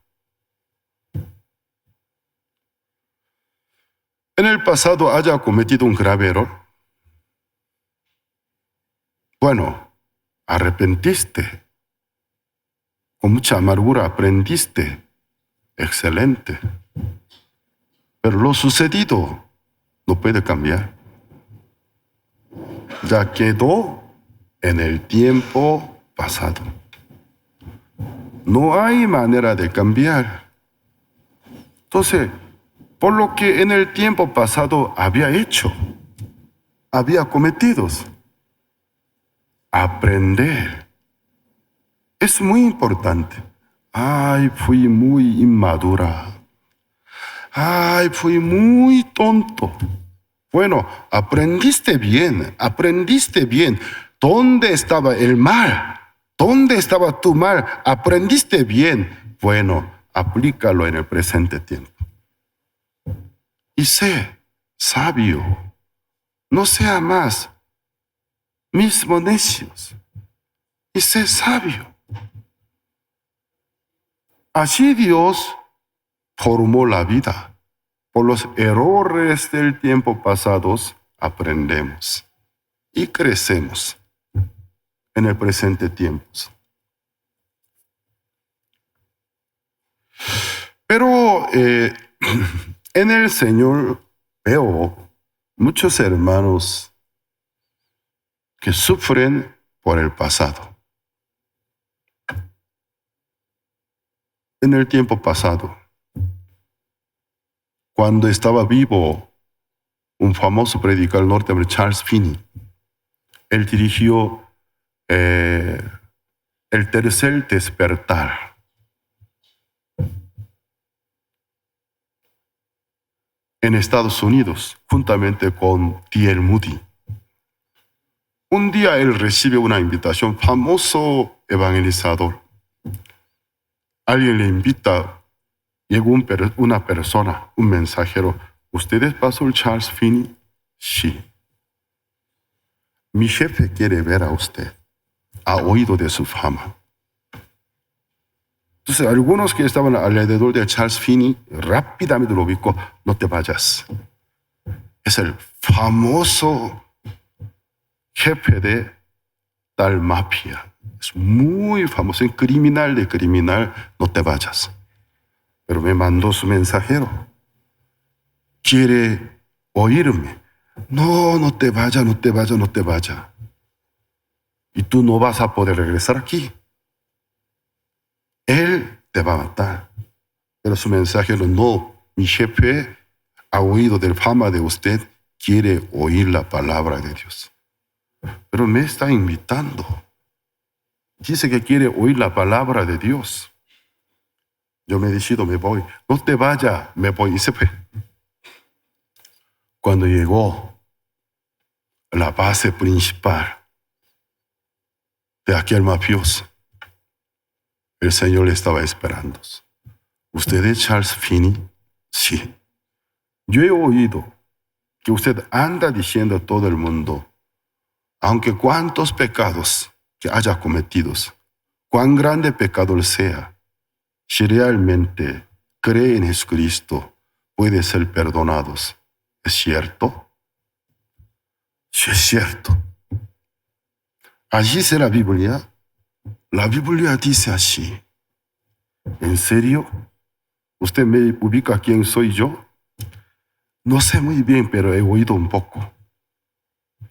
En el pasado haya cometido un grave error, Bueno, arrepentiste. Con mucha amargura aprendiste. Excelente. Pero lo sucedido no puede cambiar. Ya quedó en el tiempo pasado. No hay manera de cambiar. Entonces, por lo que en el tiempo pasado había hecho, había cometido, aprender es muy importante. Ay, fui muy inmadura. Ay, fui muy tonto. Bueno, aprendiste bien. ¿Dónde estaba el mal? ¿Dónde estaba tu mal? Aprendiste bien. Bueno, aplícalo en el presente tiempo. Y sé sabio. No sea más mismo necios. Y sé sabio. Así Dios formó la vida. Por los errores del tiempo pasados aprendemos y crecemos en el presente tiempo. Pero en el Señor veo muchos hermanos que sufren por el pasado. En el tiempo pasado, cuando estaba vivo un famoso predicador norteamericano, Charles Finney, él dirigió el tercer despertar. En Estados Unidos, juntamente con D.L. Moody. Un día él recibe una invitación, famoso evangelizador. Alguien le invita, llegó una persona, un mensajero. ¿Usted es pastor Charles Finney? Sí. Mi jefe quiere ver a usted. Ha oído de su fama. Entonces, algunos que estaban alrededor de Charles Finney rápidamente lo ubicó. No te vayas. Es el famoso jefe de tal mafia. Es muy famoso, es criminal de criminal. No te vayas. Pero me mandó su mensajero. Quiere oírme. No, no te vayas, no te vayas, no te vayas. Y tú no vas a poder regresar aquí. Él te va a matar. Pero su mensajero, no, mi jefe ha oído de la fama de usted, quiere oír la palabra de Dios. Pero me está invitando. Dice que quiere oír la palabra de Dios. Yo me decido, me voy. No te vayas, me voy. Y se fue. Cuando llegó a la base principal de aquel mafioso, el Señor le estaba esperando. ¿Usted es Charles Finney? Sí. Yo he oído que usted anda diciendo a todo el mundo, aunque cuántos pecados que haya cometido, cuán grande pecador sea, si realmente cree en Jesucristo, puede ser perdonado. ¿Es cierto? Sí, es cierto. Allí dice la Biblia. La Biblia dice así. ¿En serio? ¿Usted me ubica quién soy yo? No sé muy bien, pero he oído un poco.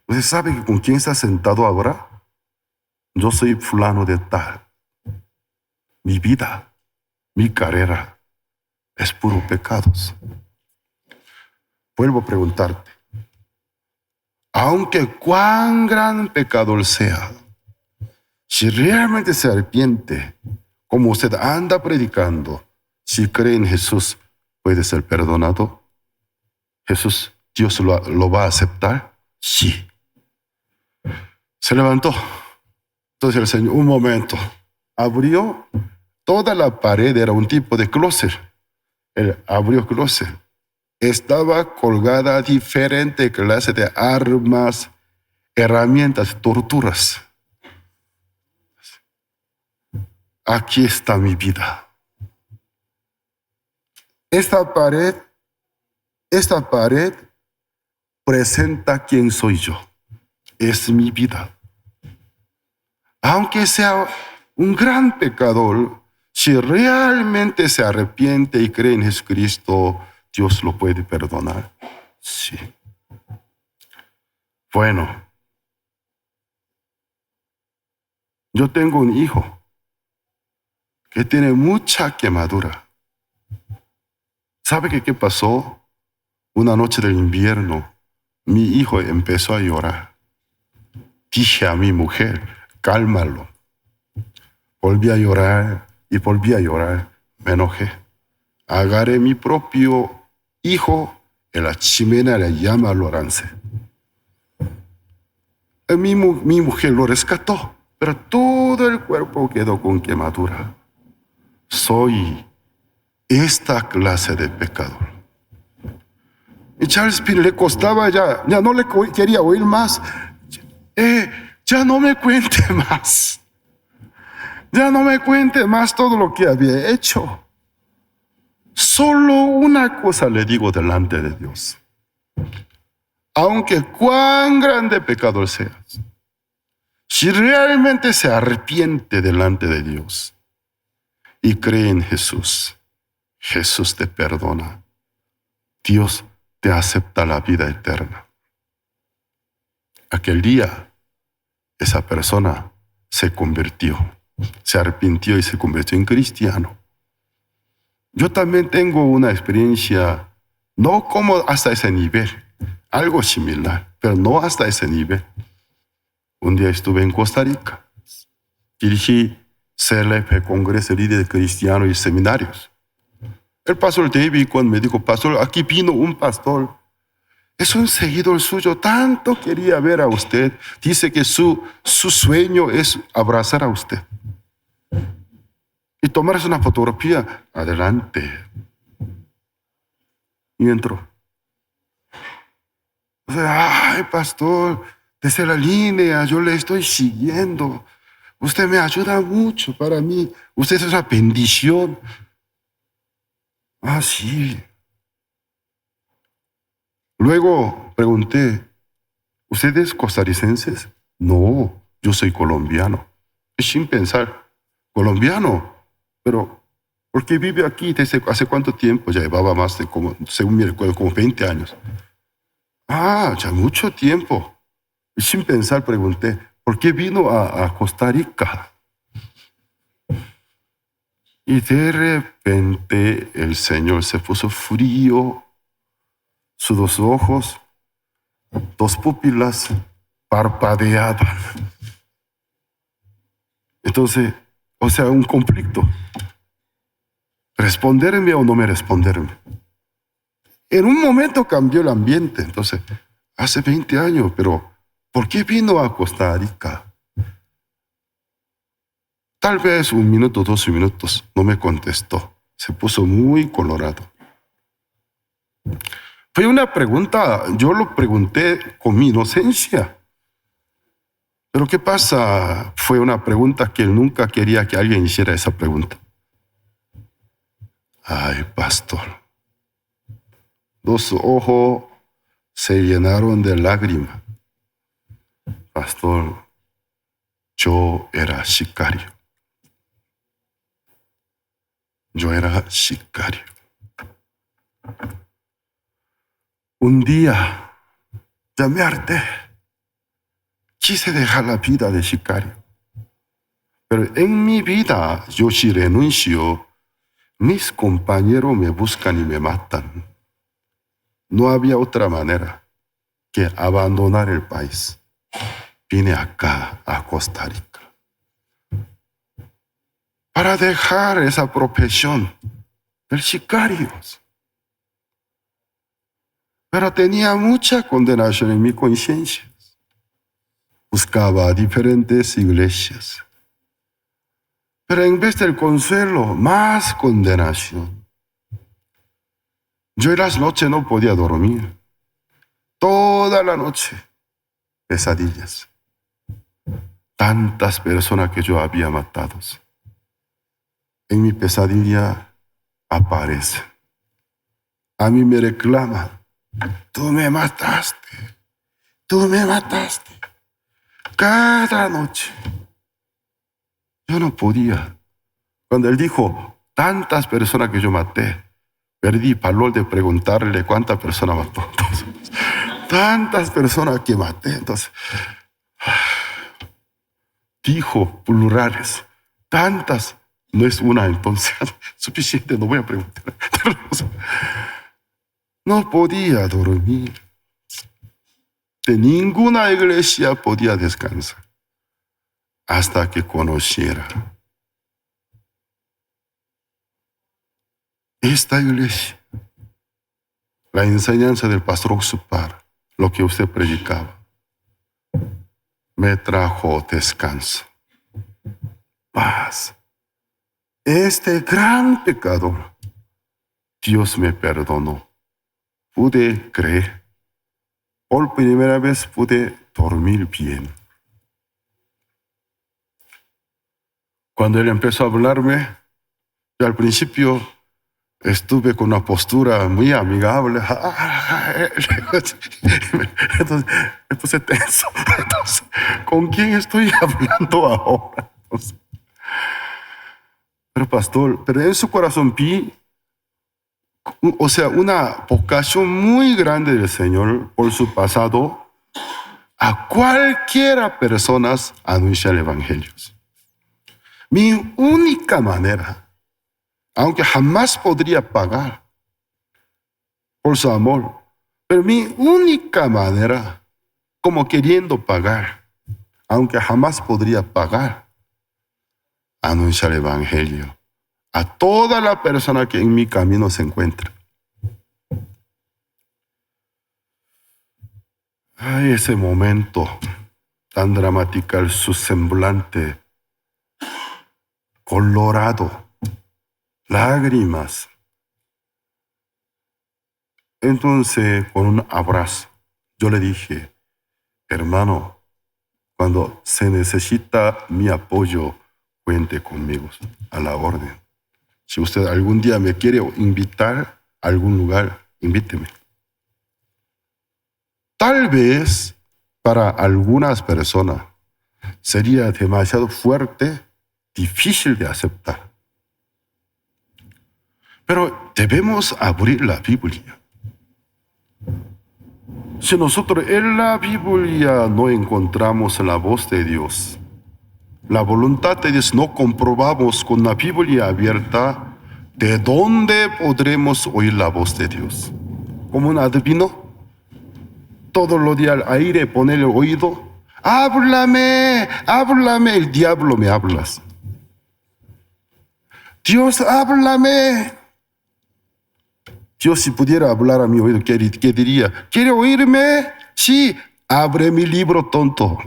¿Usted sabe con quién está sentado ahora? Yo soy fulano de tal. Mi vida, mi carrera, es puro pecados. Vuelvo a preguntarte. Aunque cuán gran pecador sea, si realmente se arrepiente, como usted anda predicando, si cree en Jesús, puede ser perdonado. Jesús, Dios lo va a aceptar. Sí. Se levantó. Entonces el Señor, un momento, abrió toda la pared, era un tipo de closet. Él abrió el closet. Estaba colgada diferente clase de armas, herramientas, torturas. Aquí está mi vida. Esta pared presenta quién soy yo. Es mi vida. Aunque sea un gran pecador, si realmente se arrepiente y cree en Jesucristo, Dios lo puede perdonar. Sí. Bueno, yo tengo un hijo que tiene mucha quemadura. ¿Sabe qué pasó? Una noche del invierno, mi hijo empezó a llorar. Dije a mi mujer, cálmalo. Volví a llorar y volví a llorar. Me enojé. Agarré mi propio hijo en la chimenea, le llama, lo lancé. Mi mujer lo rescató, pero todo el cuerpo quedó con quemadura. Soy esta clase de pecador. Y Charles Spurgeon le costaba ya no le quería oír más. Ya no me cuente más. Ya no me cuente más todo lo que había hecho. Solo una cosa le digo delante de Dios. Aunque cuán grande pecador seas, si realmente se arrepiente delante de Dios y cree en Jesús, Jesús te perdona. Dios te acepta la vida eterna. Aquel día, esa persona se convirtió, se arrepintió y se convirtió en cristiano. Yo también tengo una experiencia, no como hasta ese nivel, algo similar, pero no hasta ese nivel. Un día estuve en Costa Rica, dirigí CLF, Congreso Líder Cristiano y Seminarios. El pastor David cuando me dijo, pastor, aquí vino un pastor, es un seguidor suyo, tanto quería ver a usted, dice que su sueño es abrazar a usted y tomarse una fotografía. Adelante. Y entró. Ay, pastor, desde la línea yo le estoy siguiendo. Usted me ayuda mucho para mí. Usted es una bendición. Ah, sí. Luego pregunté, ¿ustedes costarricenses? No, yo soy colombiano. Sin pensar, colombiano, pero ¿por qué vive aquí? ¿Desde hace cuánto tiempo? Ya llevaba más de, según mi recuerdo, como 20 años. Ah, ya mucho tiempo. Y sin pensar pregunté, ¿por qué vino a Costa Rica? Y de repente el Señor se puso frío, sus dos ojos, dos pupilas parpadeaban. Entonces, o sea, un conflicto. ¿Responderme o no me responderme? En un momento cambió el ambiente. Entonces, hace 20 años, pero ¿por qué vino a Costa Rica? Tal vez 1 minuto, 2 minutos, no me contestó. Se puso muy colorado. Fue una pregunta, yo lo pregunté con mi inocencia. Pero ¿qué pasa? Fue una pregunta que él nunca quería que alguien hiciera esa pregunta. Ay, pastor. Los ojos se llenaron de lágrimas. Pastor, yo era sicario. Yo era sicario. Un día ya me harté. Quise dejar la vida de sicario. Pero en mi vida, yo si renuncio, mis compañeros me buscan y me matan. No había otra manera que abandonar el país. Vine acá, a Costa Rica, para dejar esa profesión del sicario. Pero tenía mucha condenación en mi conciencia. Buscaba diferentes iglesias. Pero en vez del consuelo, más condenación. Yo en las noches no podía dormir. Toda la noche, pesadillas. Tantas personas que yo había matado. En mi pesadilla aparecen. A mí me reclaman. Tú me mataste. Tú me mataste. Cada noche. Yo no podía. Cuando él dijo, tantas personas que yo maté, perdí valor de preguntarle cuántas personas mató. Entonces, tantas personas que maté. Entonces, dijo plurales, tantas, no es una, entonces suficiente, no voy a preguntar. No podía dormir. De ninguna iglesia podía descansar hasta que conociera esta iglesia, la enseñanza del pastor Oxupar, lo que usted predicaba, me trajo descanso, paz. Este gran pecador, Dios me perdonó. Pude creer. Por primera vez pude dormir bien. Cuando él empezó a hablarme, yo al principio estuve con una postura muy amigable. Entonces me puse tenso. Entonces, ¿con quién estoy hablando ahora? Entonces, pero pastor, pero en su corazón vi, o sea, una vocación muy grande del Señor por su pasado a cualquiera persona anunciar el Evangelio. Mi única manera, aunque jamás podría pagar por su amor, pero mi única manera, como queriendo pagar, aunque jamás podría pagar, anunciar el Evangelio a toda la persona que en mi camino se encuentra. Ay, ese momento tan dramático, su semblante colorado, lágrimas. Entonces, con un abrazo, yo le dije, hermano, cuando se necesita mi apoyo, cuente conmigo, a la orden. Si usted algún día me quiere invitar a algún lugar, invíteme. Tal vez para algunas personas sería demasiado fuerte, difícil de aceptar. Pero debemos abrir la Biblia. Si nosotros en la Biblia no encontramos la voz de Dios, la voluntad de Dios no comprobamos con la Biblia abierta, ¿de dónde podremos oír la voz de Dios? ¿Como un adivino? Todos los días al aire poner el oído. Háblame, háblame, el diablo me hablas. Dios, háblame. Dios, si pudiera hablar a mi oído, ¿qué diría? ¿Quiere oírme? Sí, abre mi libro, tonto.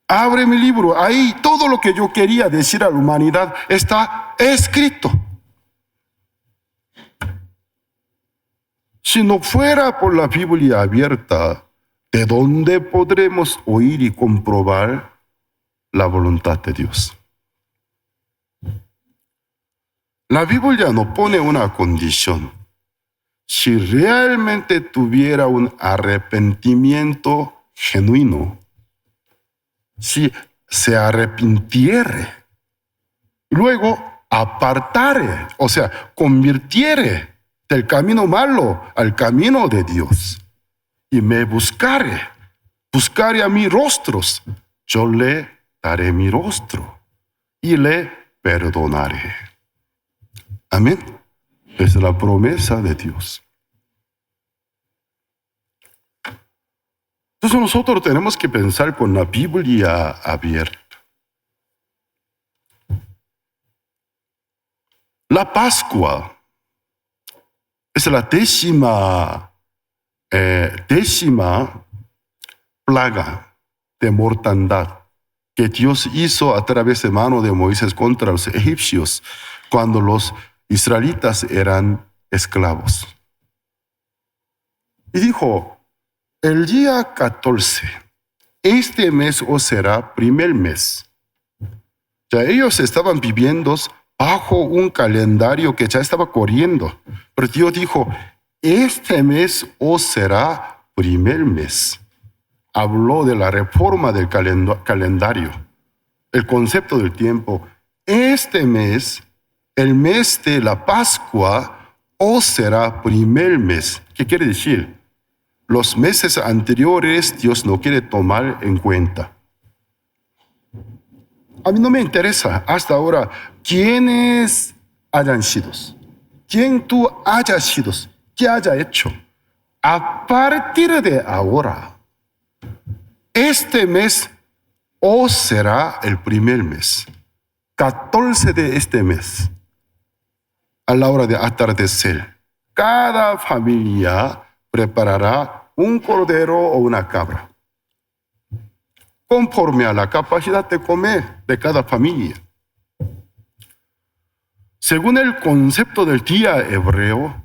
Abre mi libro. Ahí todo lo que yo quería decir a la humanidad está escrito. Si no fuera por la Biblia abierta, ¿de dónde podremos oír y comprobar la voluntad de Dios? La Biblia no pone una condición. Si realmente tuviera un arrepentimiento genuino, si se arrepintiere, luego apartare, o sea, convirtiere del camino malo al camino de Dios, y me buscare a mi rostros, yo le daré mi rostro y le perdonaré. Amén. Es la promesa de Dios. Entonces nosotros tenemos que pensar con la Biblia abierta. La Pascua es la décima plaga de mortandad que Dios hizo a través de mano de Moisés contra los egipcios cuando los israelitas eran esclavos. Y dijo, el día 14, este mes os será primer mes. Ya ellos estaban viviendo bajo un calendario que ya estaba corriendo. Pero Dios dijo, este mes os será primer mes. Habló de la reforma del calendario. el concepto del tiempo. Este mes, el mes de la Pascua, os será primer mes. ¿Qué quiere decir? Los meses anteriores Dios no quiere tomar en cuenta. A mí no me interesa hasta ahora quiénes hayan sido, quién tú hayas sido, qué haya hecho. A partir de ahora, este mes os será el primer mes, 14 de este mes, a la hora de atardecer. Cada familia preparará un cordero o una cabra, conforme a la capacidad de comer de cada familia. Según el concepto del día hebreo,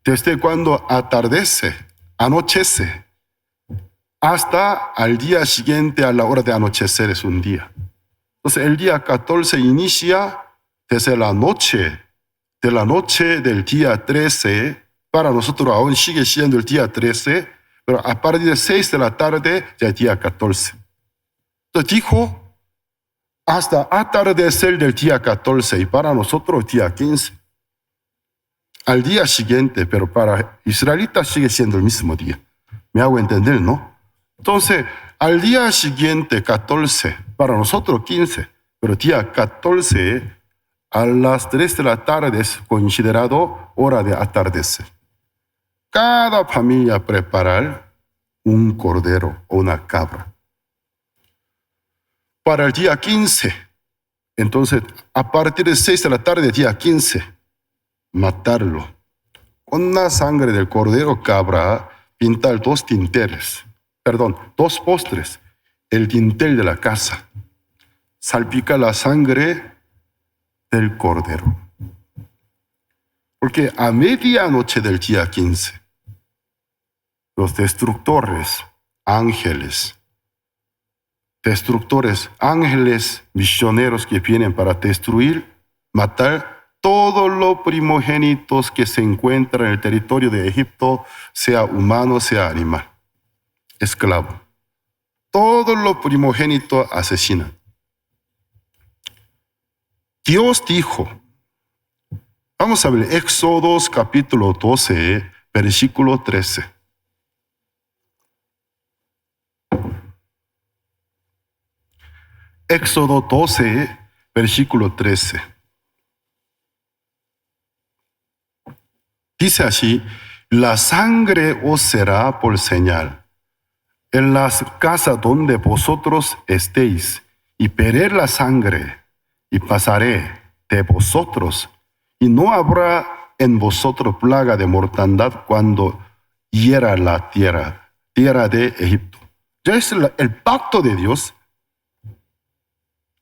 desde cuando atardece, anochece, hasta al día siguiente a la hora de anochecer es un día. Entonces el día 14 inicia desde la noche, de la noche del día 13, para nosotros aún sigue siendo el día 13, pero a partir de 6 de la tarde ya es día 14. Entonces dijo, hasta atardecer del día 14 y para nosotros día 15. Al día siguiente, pero para israelitas sigue siendo el mismo día. ¿Me hago entender, no? Entonces, al día siguiente, 14, para nosotros 15, pero día 14, a las 3 de la tarde es considerado hora de atardecer. Cada familia preparar un cordero o una cabra. Para el día 15, entonces, a partir de 6 de la tarde, día 15, matarlo. Con la sangre del cordero cabra, pintar dos postres, el dintel de la casa. Salpica la sangre del cordero. Porque a medianoche del día 15, los destructores, ángeles, misioneros que vienen para destruir, matar todos los primogénitos que se encuentran en el territorio de Egipto, sea humano, sea animal, esclavo. Todos los primogénitos asesinan. Dios dijo, vamos a ver, Éxodo capítulo 12, versículo 13. Éxodo 12, versículo 13. Dice así, la sangre os será por señal en las casas donde vosotros estéis, y veré la sangre, y pasaré de vosotros, y no habrá en vosotros plaga de mortandad cuando hiera la tierra de Egipto. Ya es el pacto de Dios.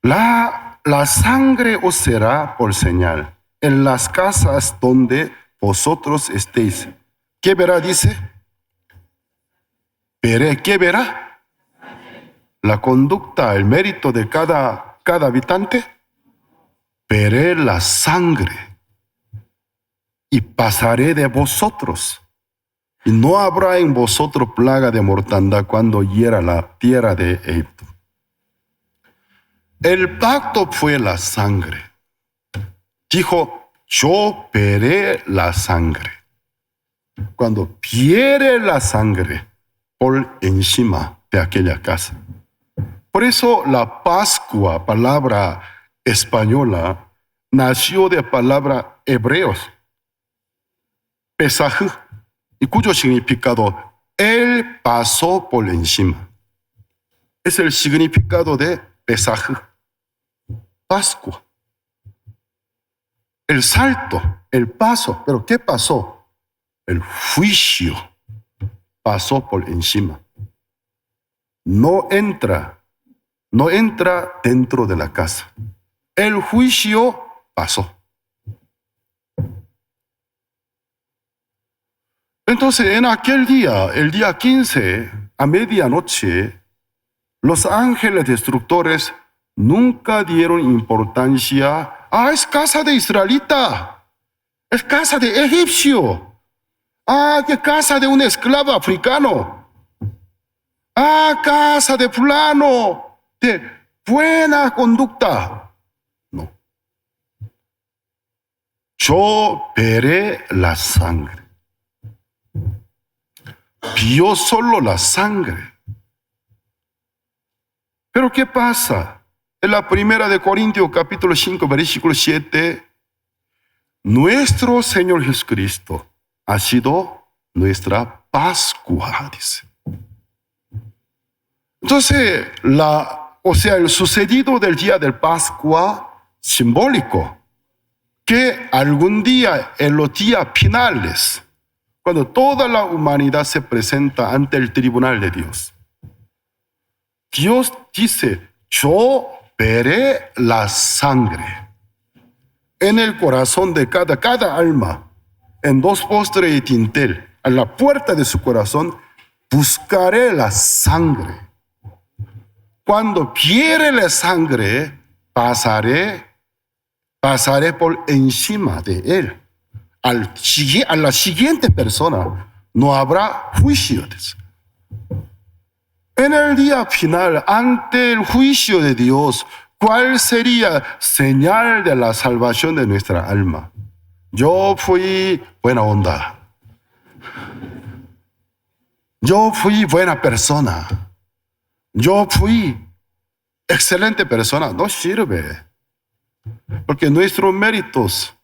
La sangre os será por señal en las casas donde vosotros estéis. ¿Qué verá? Dice. Veré, ¿qué verá? La conducta, el mérito de cada habitante. Veré la sangre y pasaré de vosotros. Y no habrá en vosotros plaga de mortandad cuando hiera la tierra de Egipto. El pacto fue la sangre. Dijo, yo veré la sangre. Cuando viere la sangre por encima de aquella casa. Por eso la Pascua, palabra española, nació de palabra hebreos, Pesaj, y cuyo significado, Él pasó por encima. Es el significado de Pesaj. Pascua. El salto, el paso. ¿Pero qué pasó? El juicio pasó por encima. No entra dentro de la casa. El juicio pasó. Entonces, en aquel día, el día 15, a medianoche, los ángeles destructores nunca dieron importancia. Es casa de israelita, es casa de egipcio, que casa de un esclavo africano, casa de fulano, buena conducta. No. Yo veré la sangre. Vio solo la sangre. Pero ¿qué pasa? En la primera de Corintios capítulo 5, versículo 7, nuestro Señor Jesucristo ha sido nuestra Pascua, dice. Entonces, el sucedido del día del Pascua simbólico, que algún día en los días finales, cuando toda la humanidad se presenta ante el tribunal de Dios, Dios dice, yo veré la sangre en el corazón de cada alma, en 2 postes de tintel, a la puerta de su corazón, buscaré la sangre. Cuando viere la sangre, pasaré por encima de él. A la siguiente persona no habrá juicio. En el día final, ante el juicio de Dios, ¿cuál sería señal de la salvación de nuestra alma? Yo fui buena onda. Yo fui buena persona. Yo fui excelente persona. No sirve. Porque nuestros méritos,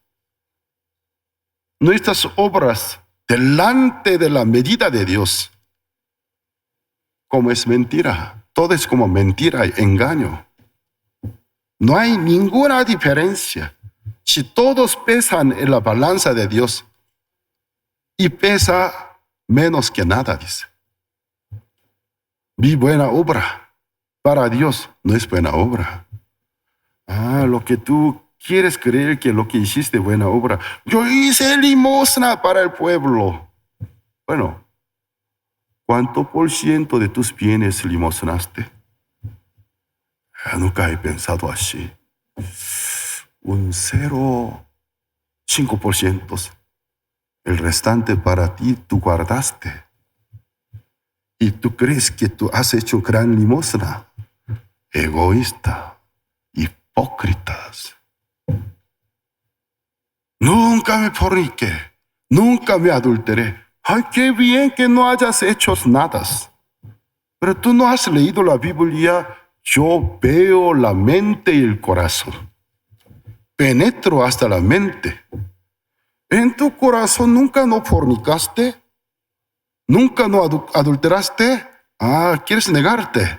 nuestras obras, delante de la medida de Dios, como es mentira. Todo es como mentira y engaño. No hay ninguna diferencia. Si todos pesan en la balanza de Dios y pesa menos que nada, dice. Mi buena obra para Dios no es buena obra. Lo que tú quieres creer que lo que hiciste buena obra. Yo hice limosna para el pueblo. Bueno, ¿cuánto por ciento de tus bienes limosnaste? Nunca he pensado así. Un 0,5%. El restante para ti tú guardaste. Y tú crees que tú has hecho gran limosna. Egoísta. Hipócritas. Nunca me forniqué. Nunca me adulteré. Ay, qué bien que no hayas hecho nada. Pero tú no has leído la Biblia. Yo veo la mente y el corazón. Penetro hasta la mente. En tu corazón nunca no fornicaste. Nunca no adulteraste. ¿Quieres negarte?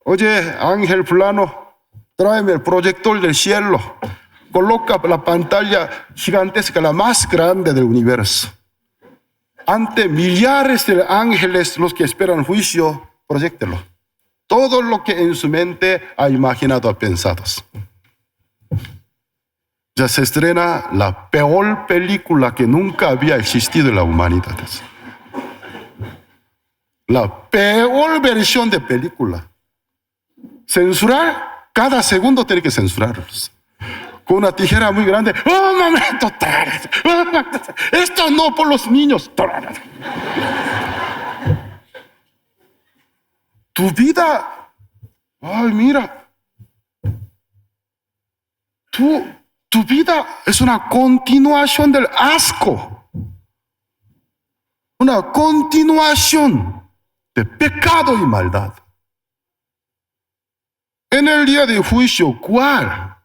Oye, ángel fulano, tráeme el proyector del cielo. Coloca la pantalla gigantesca, la más grande del universo. Ante millares de ángeles, los que esperan juicio, proyéctelo. Todo lo que en su mente ha imaginado, ha pensado. Ya se estrena la peor película que nunca había existido en la humanidad. La peor versión de película. Censurar, cada segundo tiene que censurarlos. Con una tijera muy grande. ¡Oh, momento! Esto no por los niños. Tu vida, ay, mira. Tu vida es una continuación del asco. Una continuación de pecado y maldad. En el día de juicio, ¿cuál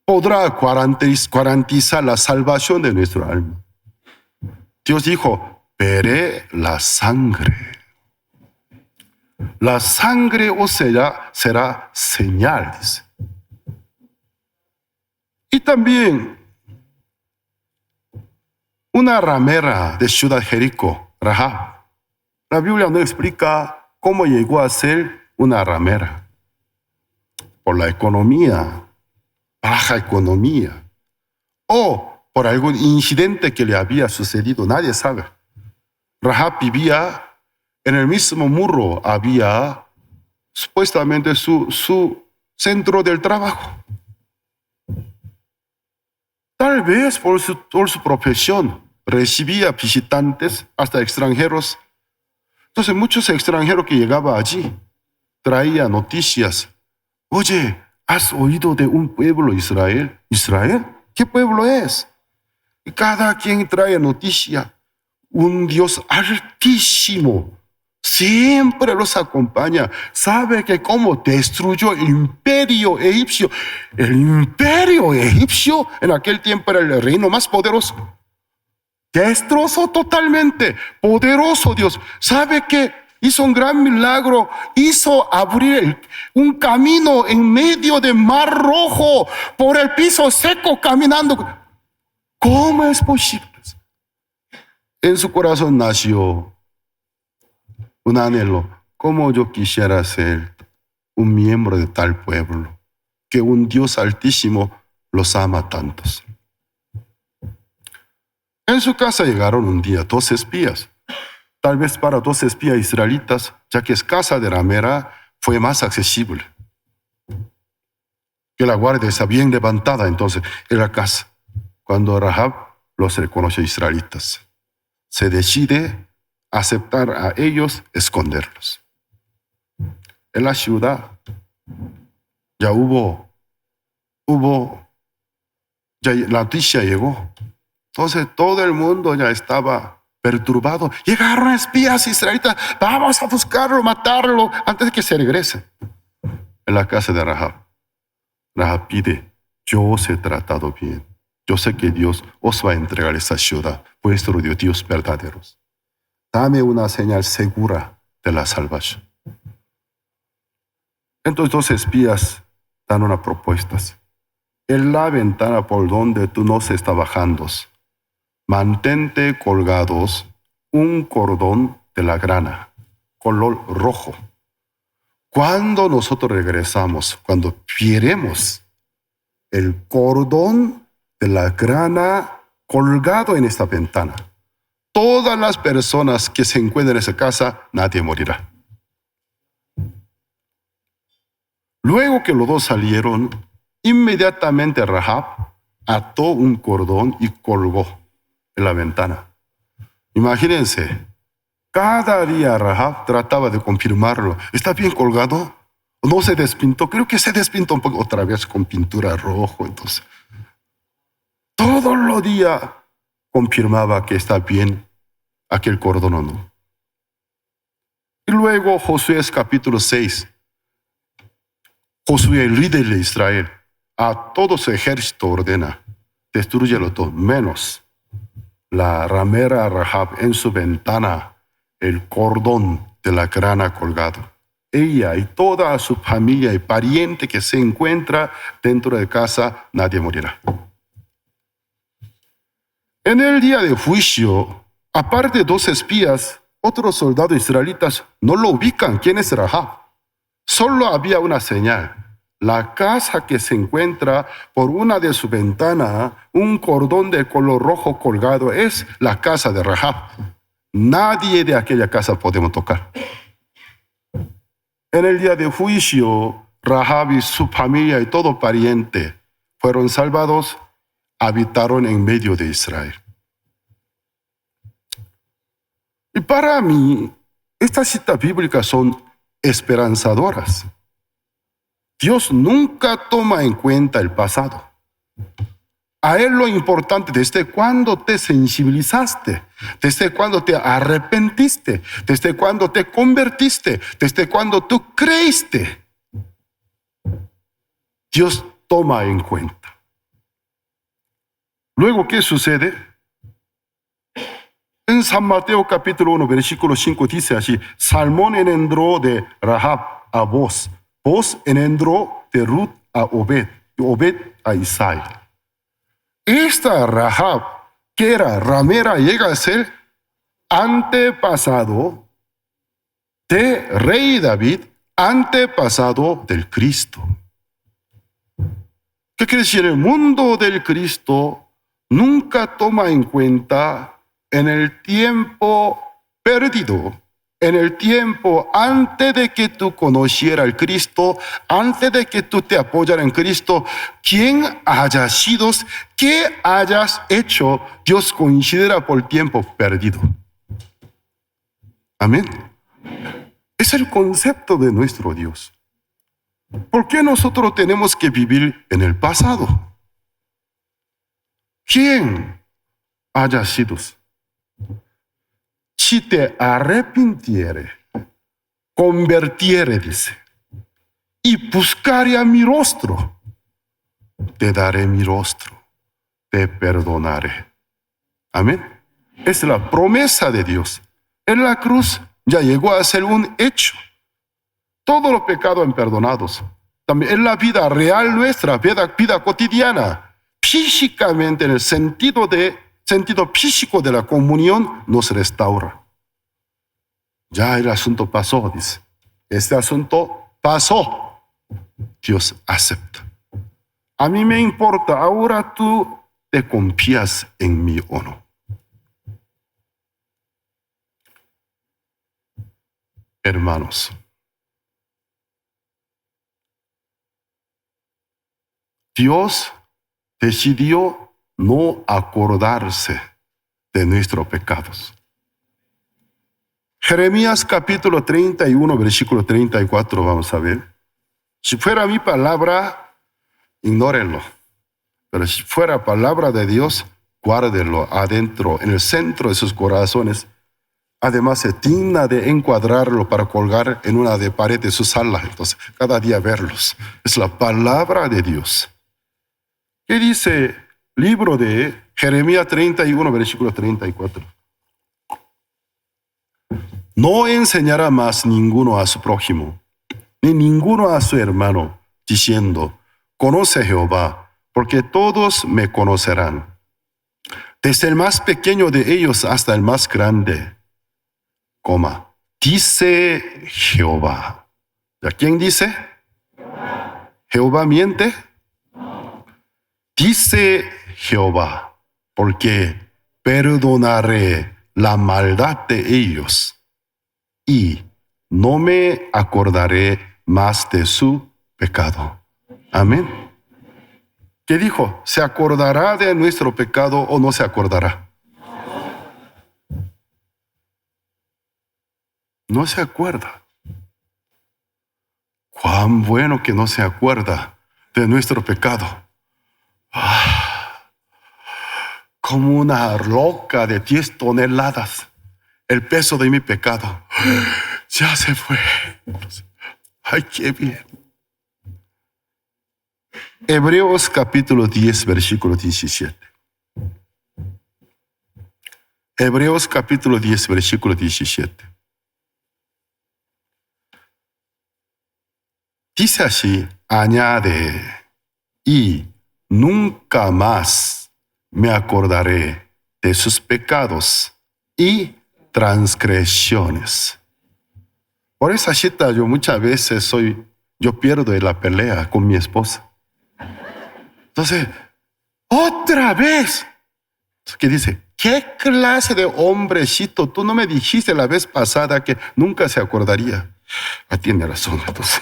podrá garantizar la salvación de nuestra alma? Dios dijo, veré la sangre. La sangre os será señal, dice. Y también una ramera de Ciudad Jericó, Rahab. La Biblia no explica cómo llegó a ser una ramera. Por la economía, baja economía, o por algún incidente que le había sucedido, nadie sabe. Rahab vivía en el mismo muro, había supuestamente su centro del trabajo. Tal vez por su profesión recibía visitantes, hasta extranjeros. Entonces muchos extranjeros que llegaban allí, traía noticias. Oye, ¿has oído de un pueblo Israel? ¿Israel? ¿Qué pueblo es? Y cada quien trae noticia. Un Dios altísimo siempre los acompaña. Sabe que cómo destruyó el imperio egipcio. El imperio egipcio en aquel tiempo era el reino más poderoso. Destrozó totalmente. Poderoso Dios. Sabe que hizo un gran milagro. Hizo abrir un camino en medio del Mar Rojo por el piso seco caminando. ¿Cómo es posible? En su corazón nació un anhelo. ¿Cómo yo quisiera ser un miembro de tal pueblo? Que un Dios altísimo los ama tantos. En su casa llegaron un día 2 espías. Tal vez para 2 espías israelitas, ya que es casa de ramera, fue más accesible. Que la guardia está bien levantada entonces en la casa. Cuando Rahab los reconoce israelitas, se decide aceptar a ellos, esconderlos. En la ciudad ya ya la noticia llegó. Entonces todo el mundo ya estaba perturbado. Llegaron espías israelitas, vamos a buscarlo, matarlo, antes de que se regrese. En la casa de Rahab, Rahab pide, yo os he tratado bien. Yo sé que Dios os va a entregar esta ciudad, vuestro Dios verdaderos. Dame una señal segura de la salvación. Entonces 2 espías dan una propuesta. En la ventana por donde tú nos estás bajando, mantente colgados un cordón de la grana, color rojo. Cuando nosotros regresamos, cuando vieremos el cordón de la grana colgado en esta ventana, todas las personas que se encuentren en esa casa, nadie morirá. Luego que los 2 salieron, inmediatamente Rahab ató un cordón y colgó en la ventana. Imagínense, cada día Rahab trataba de confirmarlo. ¿Está bien colgado? ¿No se despintó? Creo que se despintó un poco otra vez con pintura rojo. Entonces, todos los días confirmaba que está bien aquel cordón o no. Y luego Josué capítulo 6. Josué, el líder de Israel, a todo su ejército ordena, destrúyelo todo, menos la ramera Rahab en su ventana, el cordón de la grana colgado. Ella y toda su familia y pariente que se encuentra dentro de casa, nadie morirá. En el día de juicio, aparte de 2 espías, otros soldados israelitas no lo ubican. ¿Quién es Rahab? Solo había una señal. La casa que se encuentra por una de su ventana, un cordón de color rojo colgado, es la casa de Rahab. Nadie de aquella casa podemos tocar. En el día de juicio, Rahab y su familia y todo pariente fueron salvados, habitaron en medio de Israel. Y para mí, estas citas bíblicas son esperanzadoras. Dios nunca toma en cuenta el pasado. A Él lo importante, desde cuando te sensibilizaste, desde cuando te arrepentiste, desde cuando te convertiste, desde cuando tú creíste, Dios toma en cuenta. Luego, ¿qué sucede? En San Mateo capítulo 1, versículo 5 dice así: Salmón engendró de Rahab a Boz, Boz engendró de Ruth a Obed, y Obed a Isaí. Esta Rahab, que era ramera, llega a ser antepasado de rey David, antepasado del Cristo. ¿Qué quiere decir? El mundo del Cristo nunca toma en cuenta en el tiempo perdido, en el tiempo antes de que tú conocieras al Cristo, antes de que tú te apoyaras en Cristo, quién hayas sido, qué hayas hecho, Dios considera por tiempo perdido. Amén. Es el concepto de nuestro Dios. ¿Por qué nosotros tenemos que vivir en el pasado? ¿Quién haya sido? Si te arrepintiere, convertiere, dice, y buscare a mi rostro, te daré mi rostro, te perdonaré. Amén. Es la promesa de Dios. En la cruz ya llegó a ser un hecho. Todos los pecados son perdonados. También en la vida real nuestra, vida cotidiana, físicamente, en el sentido físico de la comunión, nos restaura. Ya el asunto pasó, dice. Este asunto pasó. Dios acepta. A mí me importa, ahora tú te confías en mí o no. Hermanos, Dios decidió no acordarse de nuestros pecados. Jeremías capítulo 31, versículo 34, vamos a ver. Si fuera mi palabra, ignórenlo. Pero si fuera palabra de Dios, guárdenlo adentro, en el centro de sus corazones. Además, se digna de encuadrarlo para colgar en una de pared de su sala. Entonces, cada día verlos. Es la palabra de Dios. ¿Qué dice el libro de Jeremías 31, versículo 34? No enseñará más ninguno a su prójimo, ni ninguno a su hermano, diciendo, conoce a Jehová, porque todos me conocerán. Desde el más pequeño de ellos hasta el más grande. Dice Jehová. ¿A quién dice? ¿Jehová miente? Dice Jehová, porque perdonaré la maldad de ellos y no me acordaré más de su pecado. Amén. ¿Qué dijo? ¿Se acordará de nuestro pecado o no se acordará? No se acuerda. Cuán bueno que no se acuerda de nuestro pecado. Como una roca de 10 toneladas, el peso de mi pecado ya se fue. Ay, qué bien. Hebreos capítulo 10, versículo 17. Hebreos capítulo 10, versículo 17. Dice así, añade, y nunca más me acordaré de sus pecados y transgresiones. Por esa cita yo muchas veces yo pierdo la pelea con mi esposa. Entonces, otra vez. ¿Qué dice? ¿Qué clase de hombrecito? Tú no me dijiste la vez pasada que nunca se acordaría. Tiene razón, entonces.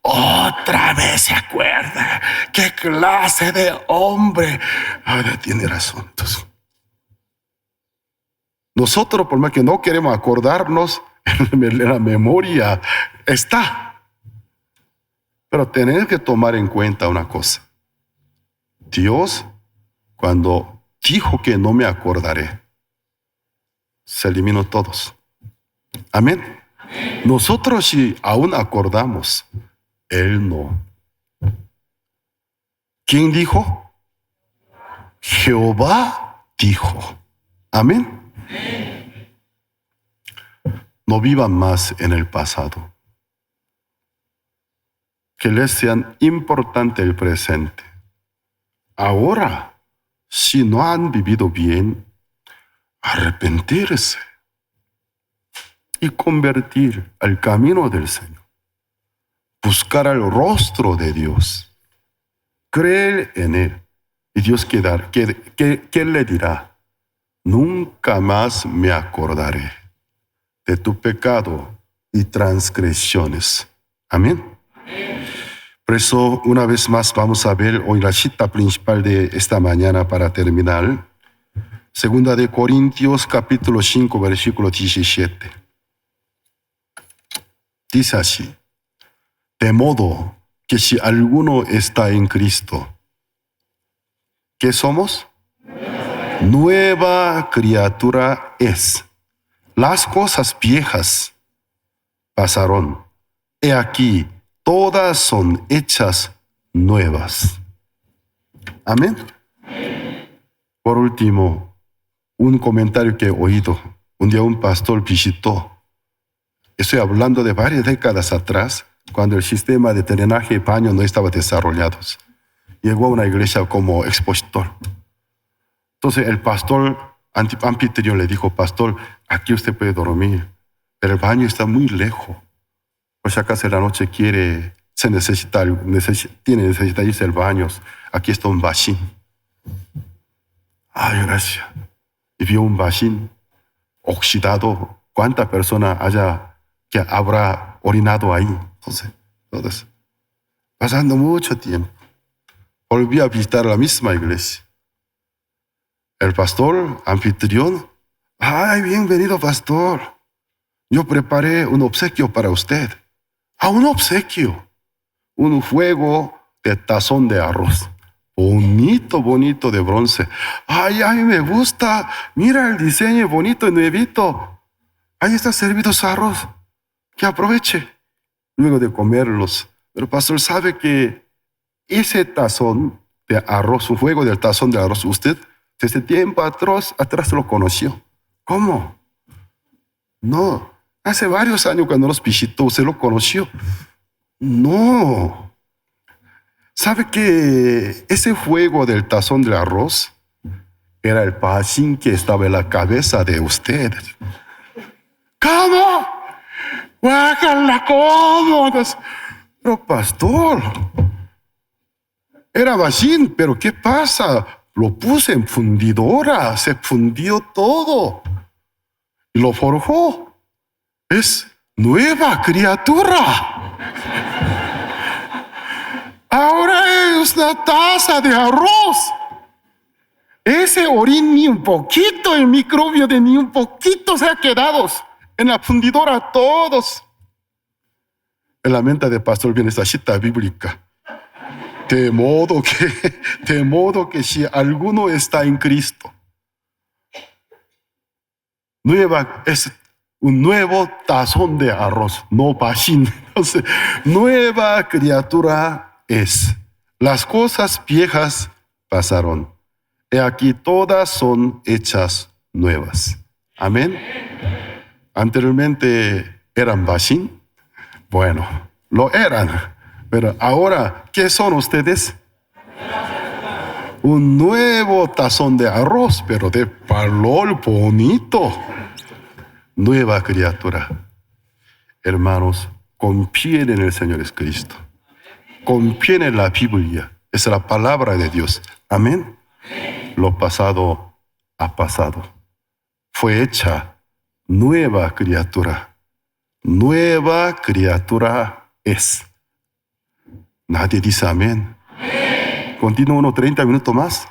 Otra vez se acuerda. ¿Qué clase de hombre? Tiene razón, entonces. Nosotros, por más que no queremos acordarnos, en la memoria está. Pero tenemos que tomar en cuenta una cosa. Dios, cuando dijo que no me acordaré, se eliminó todos. Amén. Nosotros si aún acordamos, Él no. ¿Quién dijo? Jehová dijo. Amén. No vivan más en el pasado. Que les sea importante el presente. Ahora, si no han vivido bien, arrepentirse y convertir al camino del Señor. Buscar el rostro de Dios. Creer en Él. Y Dios ¿qué le dirá? Nunca más me acordaré de tu pecado y transgresiones. Amén. Por eso, una vez más, vamos a ver hoy la cita principal de esta mañana para terminar. Segunda de Corintios, capítulo 5, versículo 17. Dice así: de modo que si alguno está en Cristo, ¿qué somos? Nueva criatura es. Las cosas viejas pasaron. He aquí, todas son hechas nuevas. Amén. Por último, un comentario que he oído. Un día un pastor visitó. Estoy hablando de varias décadas atrás, cuando el sistema de drenaje y baño no estaba desarrollado. Llegó a una iglesia como expositor. Entonces el pastor anfitrión le dijo: pastor, aquí usted puede dormir, pero el baño está muy lejos. Por si acaso en la noche tiene necesidad de irse al baño, aquí está un vacín. Ay, gracias. Y vio un vacín oxidado. ¿Cuánta persona que habrá orinado ahí? Entonces, pasando mucho tiempo, volví a visitar la misma iglesia. El pastor anfitrión: ay, bienvenido, pastor. Yo preparé un obsequio para usted. Un obsequio. Un juego de tazón de arroz. Bonito, bonito, de bronce. Ay, a mí me gusta. Mira el diseño bonito y nuevito. Ahí está servido su arroz. Que aproveche. Luego de comerlos. Pero pastor, ¿sabe que ese tazón de arroz, un juego del tazón de arroz, usted desde tiempo atrás lo conoció? ¿Cómo? No, hace varios años cuando nos visitó, usted lo conoció. No. ¿Sabe que ese juego del tazón de arroz era el vacín que estaba en la cabeza de usted? ¿Cómo? ¡Guácala, cómo! Pero pastor, era vacín, pero ¿qué pasa? Lo puse en fundidora, se fundió todo. Y lo forjó. Es nueva criatura. Ahora es una taza de arroz. Ese orín ni un poquito, el microbio de ni un poquito se ha quedado en la fundidora todos. En la mente del pastor viene esta cita bíblica. De modo que si alguno está en Cristo, es un nuevo tazón de arroz, no vacín. Entonces, nueva criatura es. Las cosas viejas pasaron. He aquí, todas son hechas nuevas. Amén. Anteriormente eran vacín. Bueno, lo eran. Pero ahora, ¿qué son ustedes? Un nuevo tazón de arroz, pero de valor bonito. Nueva criatura. Hermanos, confíen en el Señor Jesucristo. Confíen en la Biblia. Es la palabra de Dios. Amén. Lo pasado ha pasado. Fue hecha nueva criatura. Nueva criatura es. Nadie dice amén. Continúo unos 30 minutos más.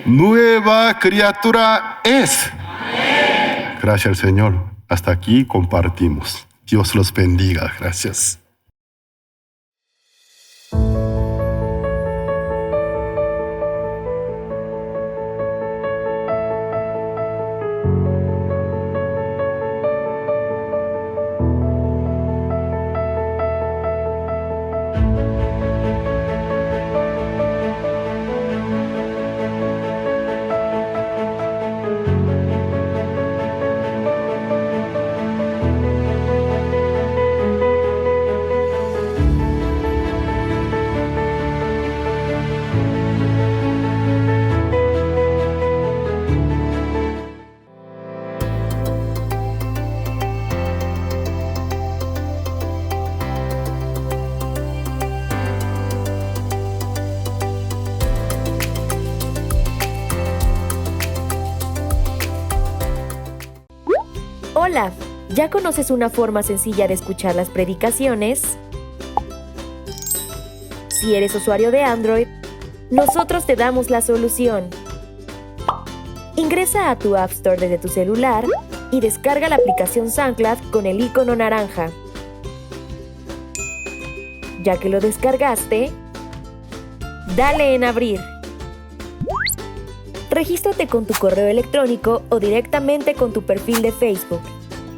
Nueva criatura es. Amén. Gracias al Señor. Hasta aquí compartimos. Dios los bendiga. Gracias. Hola, ¿ya conoces una forma sencilla de escuchar las predicaciones? Si eres usuario de Android, nosotros te damos la solución. Ingresa a tu App Store desde tu celular y descarga la aplicación SoundCloud con el icono naranja. Ya que lo descargaste, dale en abrir. Regístrate con tu correo electrónico o directamente con tu perfil de Facebook.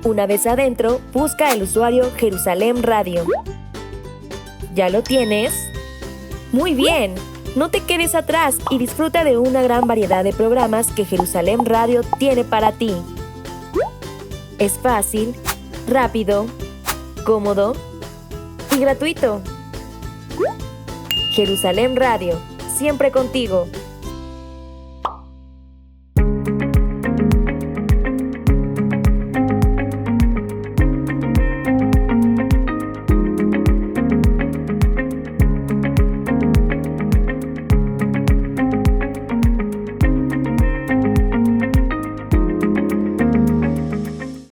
Una vez adentro, busca el usuario Jerusalén Radio. ¿Ya lo tienes? ¡Muy bien! No te quedes atrás y disfruta de una gran variedad de programas que Jerusalén Radio tiene para ti. Es fácil, rápido, cómodo y gratuito. Jerusalén Radio, siempre contigo.